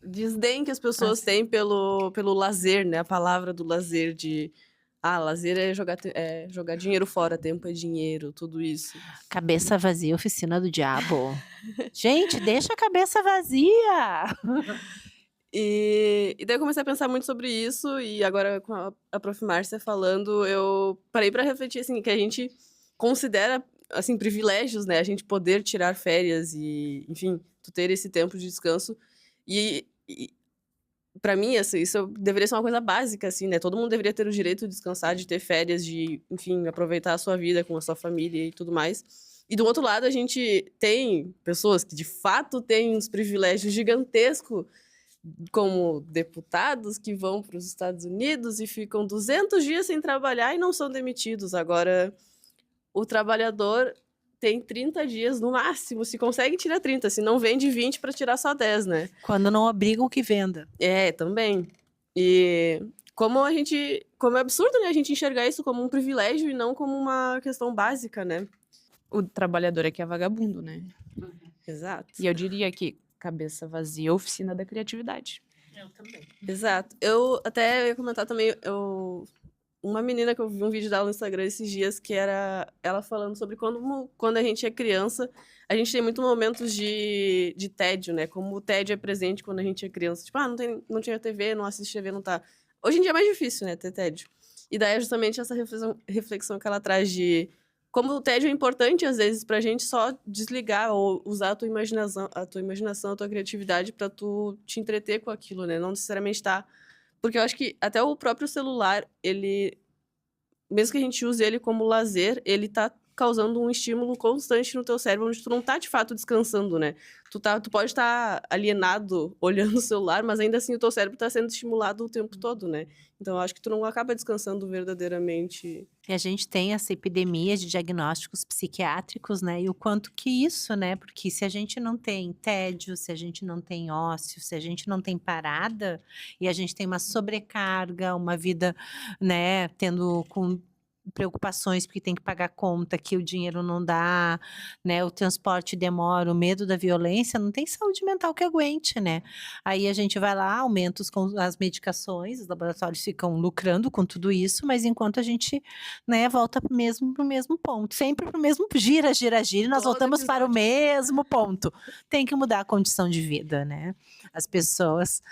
desdém que as pessoas têm pelo lazer, né? A palavra do lazer de lazer é jogar dinheiro fora, tempo é dinheiro, tudo isso. Cabeça vazia, oficina do diabo. Gente, deixa a cabeça vazia. E daí eu comecei a pensar muito sobre isso, e agora com a Prof. Márcia falando, eu parei para refletir, assim, que a gente considera, assim, privilégios, né? A gente poder tirar férias e, enfim, tu ter esse tempo de descanso. E para mim, assim, isso deveria ser uma coisa básica, assim, né? Todo mundo deveria ter o direito de descansar, de ter férias, de, enfim, aproveitar a sua vida com a sua família e tudo mais. E do outro lado, a gente tem pessoas que, de fato, têm uns privilégios gigantescos, como deputados que vão para os Estados Unidos e ficam 200 dias sem trabalhar e não são demitidos. Agora, o trabalhador tem 30 dias no máximo, se consegue tirar 30, se não vende 20 para tirar só 10, né? Quando não obrigam que venda. Também. E como é absurdo, né, a gente enxergar isso como um privilégio e não como uma questão básica, né? O trabalhador aqui é vagabundo, né? Exato. E eu diria que cabeça vazia, oficina da criatividade. Eu também. Exato. Eu até ia comentar também, uma menina que eu vi um vídeo dela no Instagram esses dias, que era ela falando sobre quando a gente é criança, a gente tem muitos momentos de tédio, né? Como o tédio é presente quando a gente é criança. Tipo, não tinha TV, não assiste TV, não tá. Hoje em dia é mais difícil, né, ter tédio. E daí é justamente essa reflexão que ela traz de como o tédio é importante, às vezes, pra gente só desligar ou usar a tua imaginação, a tua criatividade pra tu te entreter com aquilo, né? Não necessariamente tá. Porque eu acho que até o próprio celular, ele, mesmo que a gente use ele como lazer, ele tá causando um estímulo constante no teu cérebro, onde tu não tá, de fato, descansando, né? Tu pode estar alienado olhando o celular, mas ainda assim o teu cérebro tá sendo estimulado o tempo todo, né? Então eu acho que tu não acaba descansando verdadeiramente. E a gente tem essa epidemia de diagnósticos psiquiátricos, né? E o quanto que isso, né? Porque se a gente não tem tédio, se a gente não tem ócio, se a gente não tem parada, e a gente tem uma sobrecarga, uma vida, né, tendo com preocupações porque tem que pagar conta, que o dinheiro não dá, né, o transporte demora, o medo da violência, não tem saúde mental que aguente, né? Aí a gente vai lá, aumenta as medicações, os laboratórios ficam lucrando com tudo isso, mas enquanto a gente, né, volta pro mesmo ponto, sempre pro mesmo gira, e nós Todo voltamos para o episódio. mesmo ponto. Tem que mudar a condição de vida, né? As pessoas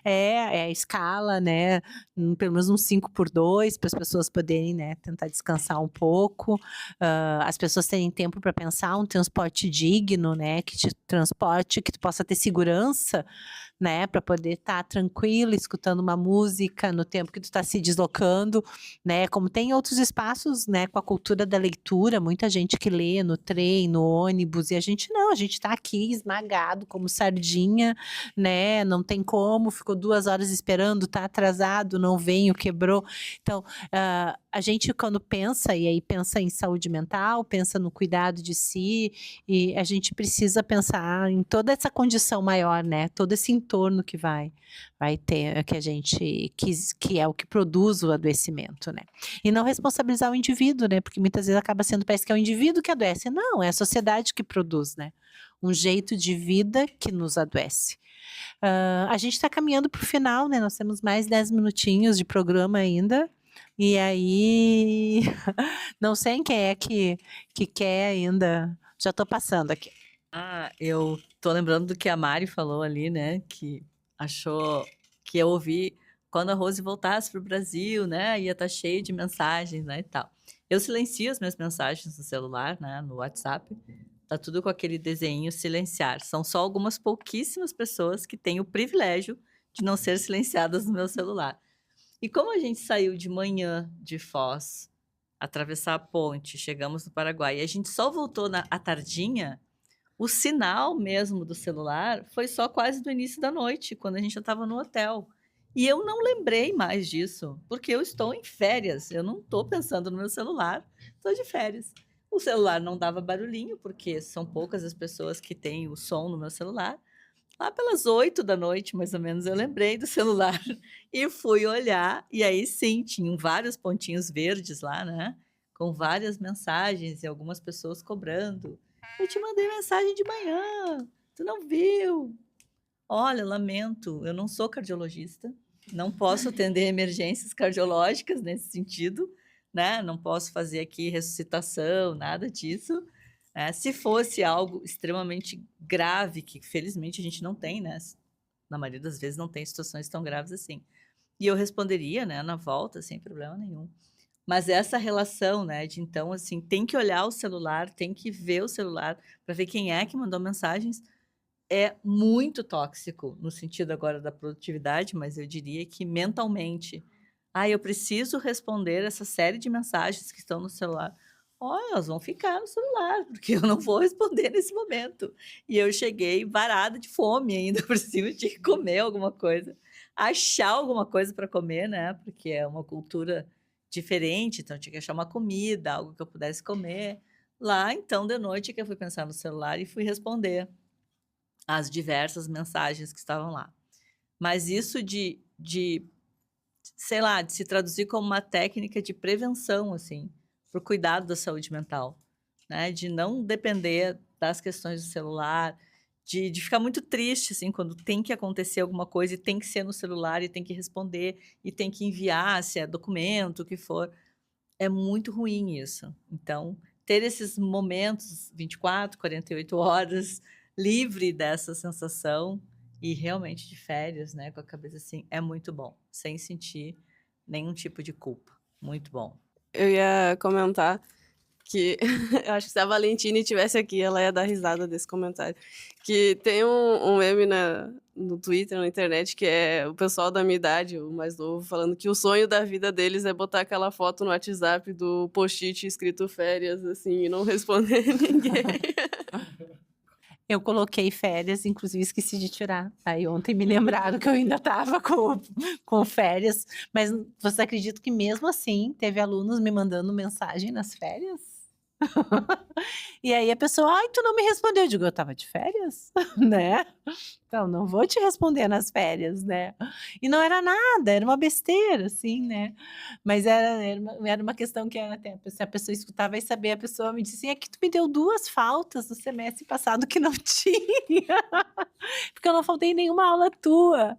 é a escala, né? Pelo menos uns 5x2 para as pessoas poderem, né, tentar descansar um pouco, as pessoas terem tempo para pensar, um transporte digno, né, que te transporte, que tu possa ter segurança, né, para poder estar tranquilo, escutando uma música no tempo que tu está se deslocando, né, como tem outros espaços, né, com a cultura da leitura, muita gente que lê no trem, no ônibus, e a gente não, a gente está aqui esmagado como sardinha, né, não tem como, ficou 2 horas esperando, tá atrasado, não veio, quebrou. Então, a gente quando pensa, e aí pensa em saúde mental, pensa no cuidado de si, e a gente precisa pensar em toda essa condição maior, né, todo esse entorno que vai ter, que a gente, que é o que produz o adoecimento, né. E não responsabilizar o indivíduo, né, porque muitas vezes acaba sendo, parece que é o indivíduo que adoece, não, é a sociedade que produz, né, um jeito de vida que nos adoece. A gente está caminhando para o final, né, nós temos mais 10 minutinhos de programa ainda, e aí, não sei quem é que quer ainda, já estou passando aqui. Eu tô lembrando do que a Mari falou ali, né, que achou que eu ouvi quando a Rose voltasse pro Brasil, né, ia estar cheio de mensagens, né, e tal. Eu silencio as minhas mensagens no celular, né, no WhatsApp, tá tudo com aquele desenho silenciar. São só algumas pouquíssimas pessoas que têm o privilégio de não ser silenciadas no meu celular. E como a gente saiu de manhã de Foz, atravessar a ponte, chegamos no Paraguai, e a gente só voltou à tardinha, O sinal mesmo do celular foi só quase no início da noite, quando a gente já estava no hotel. E eu não lembrei mais disso, porque eu estou em férias, eu não estou pensando no meu celular, estou de férias. O celular não dava barulhinho, porque são poucas as pessoas que têm o som no meu celular. Lá pelas 8 da noite, mais ou menos, eu lembrei do celular e fui olhar, e aí sim, tinham vários pontinhos verdes lá, né? Com várias mensagens e algumas pessoas cobrando. Eu te mandei mensagem de manhã, tu não viu? Olha, lamento, eu não sou cardiologista, não posso atender emergências cardiológicas nesse sentido, né? Não posso fazer aqui ressuscitação, nada disso. Se fosse algo extremamente grave, que felizmente a gente não tem, né? Na maioria das vezes não tem situações tão graves assim. E eu responderia, né, na volta, sem problema nenhum. Mas essa relação, né, de então, assim, tem que olhar o celular, tem que ver o celular para ver quem é que mandou mensagens, é muito tóxico, no sentido agora da produtividade, mas eu diria que mentalmente. Eu preciso responder essa série de mensagens que estão no celular. Olha, elas vão ficar no celular, porque eu não vou responder nesse momento. E eu cheguei varada de fome ainda por cima, eu tinha que comer alguma coisa, achar alguma coisa para comer, né? Porque é uma cultura diferente, então eu tinha que achar uma comida, algo que eu pudesse comer. Lá, então, de noite, que eu fui pensar no celular e fui responder as diversas mensagens que estavam lá. Mas isso sei lá, de se traduzir como uma técnica de prevenção, assim, para o cuidado da saúde mental, né? De não depender das questões do celular, de ficar muito triste, assim, quando tem que acontecer alguma coisa e tem que ser no celular e tem que responder e tem que enviar, se é documento, o que for. É muito ruim isso. Então, ter esses momentos, 24, 48 horas, livre dessa sensação e realmente de férias, né, com a cabeça assim, é muito bom, sem sentir nenhum tipo de culpa. Muito bom. Eu ia comentar que eu acho que se a Valentine estivesse aqui, ela ia dar risada desse comentário. Que tem um meme no Twitter, na internet, que é o pessoal da minha idade, o mais novo, falando que o sonho da vida deles é botar aquela foto no WhatsApp do post-it escrito férias, assim, e não responder ninguém. Eu coloquei férias, inclusive esqueci de tirar. Aí ontem me lembraram que eu ainda estava com férias. Mas você acredita que mesmo assim teve alunos me mandando mensagem nas férias? E aí a pessoa, tu não me respondeu. Eu digo, eu estava de férias, né? Então, não vou te responder nas férias, né? E não era nada, era uma besteira, assim, né? Mas era uma questão que até se a pessoa escutava e saber, a pessoa me disse assim, é que tu me deu 2 faltas no semestre passado que não tinha, porque eu não faltei nenhuma aula tua.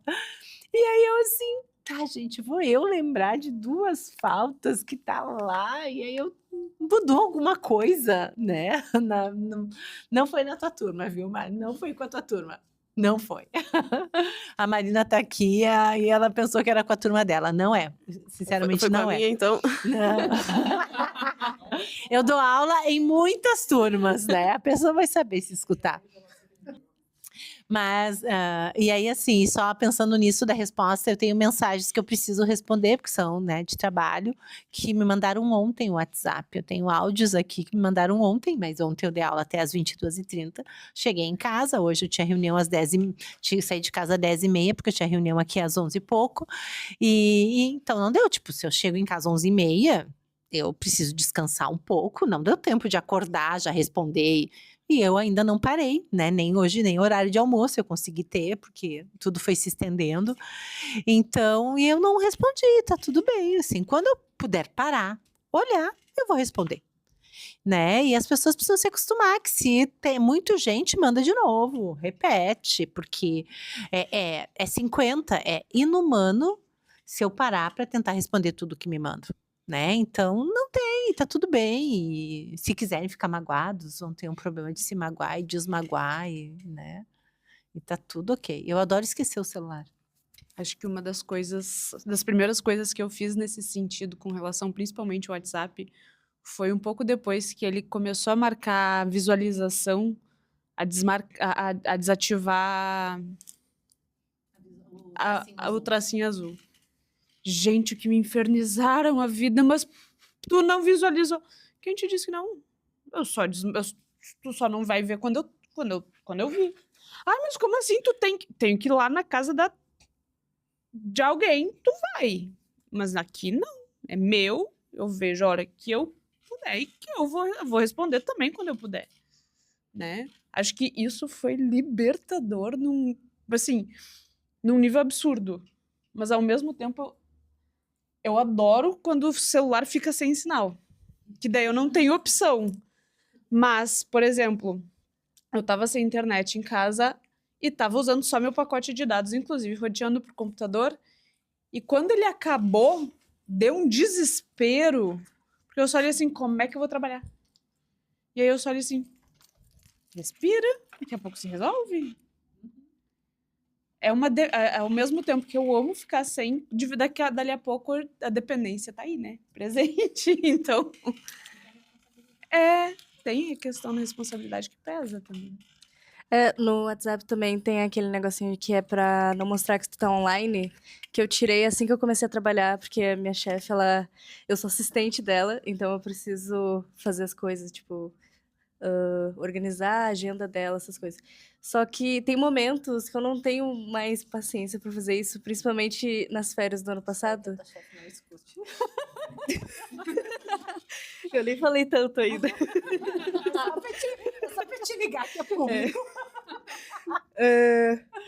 E aí eu assim, tá, gente, vou eu lembrar de 2 faltas que tá lá, e aí eu mudou alguma coisa, né? Não foi na tua turma, viu, Mari? Não foi com a tua turma. Não foi. A Marina tá aqui e ela pensou que era com a turma dela. Não é. Sinceramente, foi não com a é. minha, então. Não. Eu dou aula em muitas turmas, né? A pessoa vai saber se escutar. Mas, e aí assim, só pensando nisso da resposta, eu tenho mensagens que eu preciso responder, porque são, né, de trabalho, que me mandaram ontem no WhatsApp. Eu tenho áudios aqui que me mandaram ontem, mas ontem eu dei aula até às 22h30. Cheguei em casa, hoje eu tinha reunião às 10h, tinha que sair de casa às 10h30, porque eu tinha reunião aqui às 11h e pouco. E então não deu, tipo, se eu chego em casa às 11h30, eu preciso descansar um pouco, não deu tempo de acordar, já responder. E eu ainda não parei, né? Nem hoje, nem horário de almoço eu consegui ter, porque tudo foi se estendendo. Então, e eu não respondi, tá tudo bem. Assim, quando eu puder parar, olhar, eu vou responder. Né? E as pessoas precisam se acostumar que se tem muita gente, manda de novo, repete, porque é 50, é inumano se eu parar para tentar responder tudo que me mandam. Né? Então, não tem, tá tudo bem. E se quiserem ficar magoados, vão ter um problema de se magoar e desmagoar, né? E tá tudo ok. Eu adoro esquecer o celular. Acho que uma das primeiras coisas que eu fiz nesse sentido, com relação principalmente ao WhatsApp, foi um pouco depois que ele começou a marcar a visualização, a desativar o tracinho azul. Gente, que me infernizaram a vida, mas tu não visualizou. Quem te disse que não? Tu só não vai ver quando eu quando eu vi. Ah, mas como assim? Tenho que ir lá na casa de alguém, tu vai. Mas aqui não. É meu, eu vejo a hora que eu puder e que eu vou responder também quando eu puder. Né? Acho que isso foi libertador num nível absurdo. Mas ao mesmo tempo, eu adoro quando o celular fica sem sinal. Que daí eu não tenho opção. Mas, por exemplo, eu tava sem internet em casa e tava usando só meu pacote de dados, inclusive roteando pro computador. E quando ele acabou, deu um desespero. Porque eu só olhei assim, como é que eu vou trabalhar? E aí eu só olhei assim, respira, daqui a pouco se resolve. Ao mesmo tempo que eu amo ficar sem, dali a pouco a dependência tá aí, né? Presente. Então, tem a questão da responsabilidade que pesa também. No WhatsApp também tem aquele negocinho que é pra não mostrar que tu tá online, que eu tirei assim que eu comecei a trabalhar, porque a minha chefe, eu sou assistente dela, então eu preciso fazer as coisas, tipo, organizar a agenda dela, essas coisas. Só que tem momentos que eu não tenho mais paciência pra fazer isso, principalmente nas férias do ano passado. A chefe não escute. Eu nem falei tanto ainda. Só pra te ligar que é público.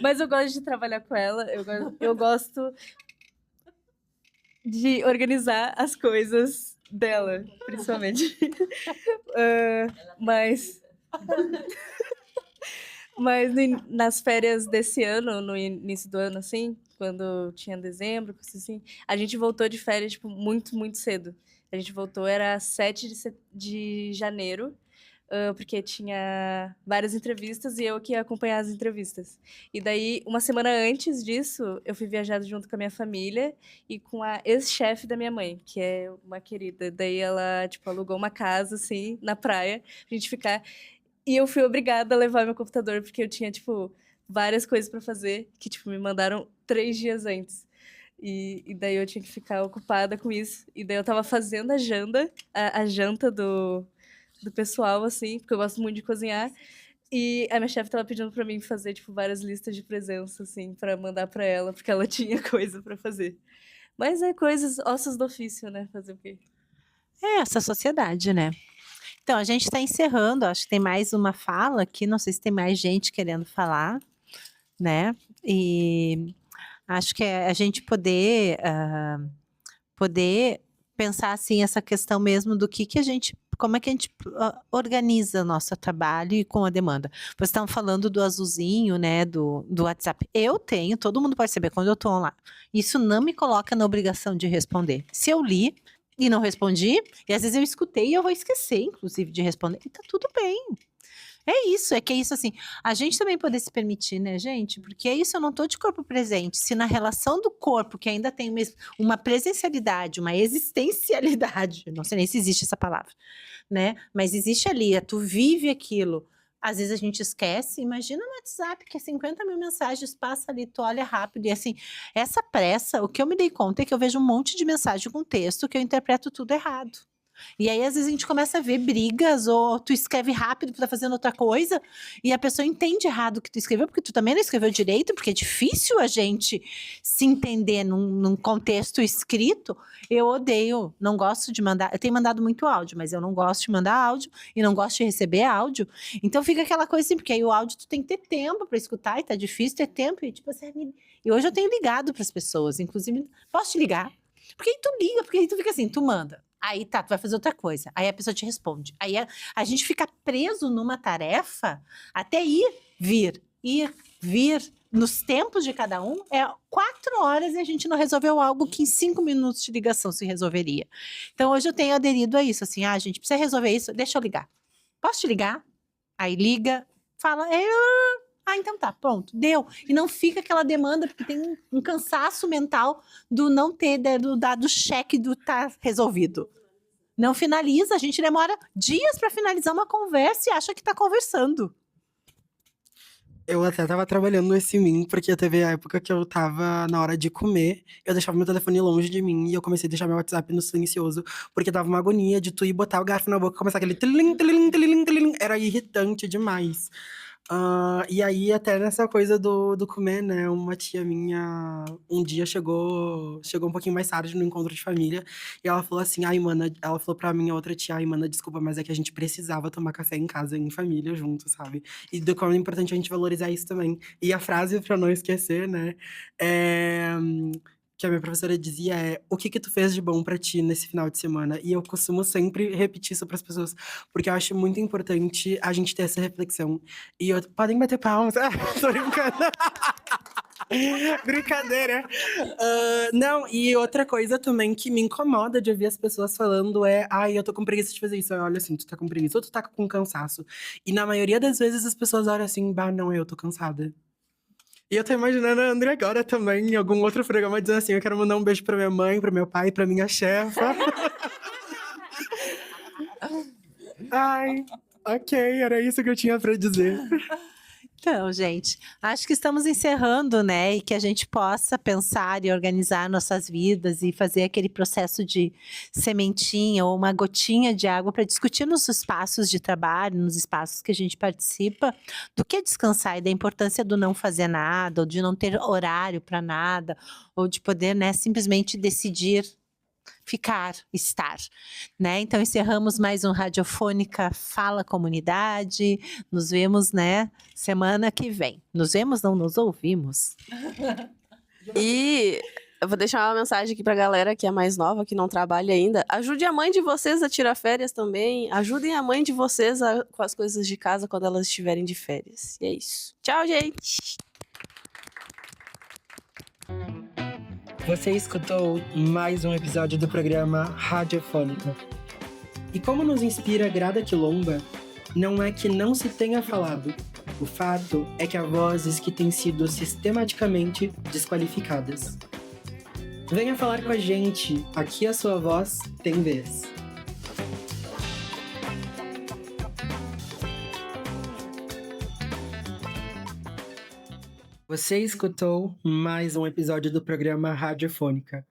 Mas eu gosto de trabalhar com ela, eu gosto de organizar as coisas dela, principalmente. Mas nas férias desse ano, no início do ano, assim, quando tinha dezembro, coisa assim, a gente voltou de férias, tipo, muito, muito cedo. A gente voltou, era 7 de janeiro, porque tinha várias entrevistas e eu que ia acompanhar as entrevistas. E daí, uma semana antes disso, eu fui viajar junto com a minha família e com a ex-chefe da minha mãe, que é uma querida. Daí ela, tipo, alugou uma casa, assim, na praia, pra gente ficar. E eu fui obrigada a levar meu computador, porque eu tinha, tipo, várias coisas pra fazer, que, tipo, me mandaram 3 dias antes. E daí eu tinha que ficar ocupada com isso. E daí eu tava fazendo a janta do pessoal, assim, porque eu gosto muito de cozinhar. E a minha chefe tava pedindo pra mim fazer, tipo, várias listas de presença, assim, pra mandar pra ela, porque ela tinha coisa pra fazer. Mas é coisas, ossos do ofício, né? Fazer o quê? É essa sociedade, né? Então, a gente está encerrando, acho que tem mais uma fala aqui, não sei se tem mais gente querendo falar, né? E acho que é a gente poder pensar, assim, essa questão mesmo do que a gente, como é que a gente organiza o nosso trabalho e com a demanda. Vocês estão falando do azulzinho, né, do WhatsApp. Eu tenho, todo mundo pode saber quando eu estou online. Isso não me coloca na obrigação de responder. Se eu li e não respondi, e às vezes eu escutei e eu vou esquecer, inclusive, de responder, e tá tudo bem. É que é isso, assim, a gente também poder se permitir, né, gente? Porque é isso, eu não tô de corpo presente. Se na relação do corpo, que ainda tem uma presencialidade, uma existencialidade, não sei nem se existe essa palavra, né? Mas existe ali, tu vive aquilo. Às vezes a gente esquece, imagina no WhatsApp, que é 50 mil mensagens, passa ali, tu olha rápido, e assim, essa pressa, o que eu me dei conta é que eu vejo um monte de mensagem com texto que eu interpreto tudo errado. E aí, às vezes, a gente começa a ver brigas, ou tu escreve rápido, tu tá fazendo outra coisa, e a pessoa entende errado o que tu escreveu, porque tu também não escreveu direito, porque é difícil a gente se entender num contexto escrito. Eu odeio, não gosto de mandar, eu tenho mandado muito áudio, mas eu não gosto de mandar áudio, e não gosto de receber áudio. Então fica aquela coisa assim, porque aí o áudio tu tem que ter tempo para escutar, e tá difícil ter tempo, e tipo assim, e hoje eu tenho ligado para as pessoas, inclusive, posso te ligar? Porque aí tu liga, porque aí tu fica assim, tu manda. Aí tá, tu vai fazer outra coisa. Aí a pessoa te responde. Aí a gente fica preso numa tarefa até vir, nos tempos de cada um. É 4 horas e a gente não resolveu algo que em 5 minutos de ligação se resolveria. Então hoje eu tenho aderido a isso, assim, a gente precisa resolver isso, deixa eu ligar. Posso te ligar? Aí liga, fala, então tá, pronto, deu. E não fica aquela demanda, porque tem um cansaço mental do não ter dado cheque do tá resolvido. Não finaliza, a gente demora dias para finalizar uma conversa e acha que tá conversando. Eu até tava trabalhando nesse mim, porque teve a época que eu tava na hora de comer, eu deixava meu telefone longe de mim e eu comecei a deixar meu WhatsApp no silencioso, porque dava uma agonia de tu ir botar o garfo na boca e começar aquele tlilim, tlilim, tlilim, tlilim. Era irritante demais. E aí, até nessa coisa do comer, né? Uma tia minha, um dia chegou um pouquinho mais tarde no encontro de família. E ela falou assim, ai, mana... Ela falou pra minha outra tia, ai, mana, desculpa, mas é que a gente precisava tomar café em casa, em família, junto, sabe? E do como é importante a gente valorizar isso também. E a frase, pra não esquecer, né? Que a minha professora dizia o que tu fez de bom pra ti nesse final de semana? E eu costumo sempre repetir isso pras pessoas, porque eu acho muito importante a gente ter essa reflexão. Podem bater palmas. Tô brincando. Brincadeira. Não, e outra coisa também que me incomoda de ouvir as pessoas falando ai, eu tô com preguiça de fazer isso. Eu olho assim, tu tá com preguiça ou tu tá com cansaço? E na maioria das vezes as pessoas olham assim, bah, não, eu tô cansada. E eu tô imaginando a André agora também, em algum outro programa, dizendo assim, eu quero mandar um beijo pra minha mãe, pro meu pai, pra minha chefa. Ai, ok, era isso que eu tinha pra dizer. Então, gente, acho que estamos encerrando, né? E que a gente possa pensar e organizar nossas vidas e fazer aquele processo de sementinha ou uma gotinha de água para discutir nos espaços de trabalho, nos espaços que a gente participa, do que descansar e da importância do não fazer nada, ou de não ter horário para nada, ou de poder, né, simplesmente decidir ficar, estar, né? Então encerramos mais um Radiofônica Fala Comunidade. Nos vemos, né, semana que vem. Nos vemos, não nos ouvimos. E eu vou deixar uma mensagem aqui pra galera que é mais nova, que não trabalha ainda. Ajude a mãe de vocês a tirar férias também. Ajudem a mãe de vocês com as coisas de casa quando elas estiverem de férias. E é isso. Tchau, gente! Você escutou mais um episódio do programa Radiofônica. E como nos inspira Grada Quilomba, não é que não se tenha falado. O fato é que há vozes que têm sido sistematicamente desqualificadas. Venha falar com a gente, aqui a sua voz tem vez. Você escutou mais um episódio do programa Radiofônica.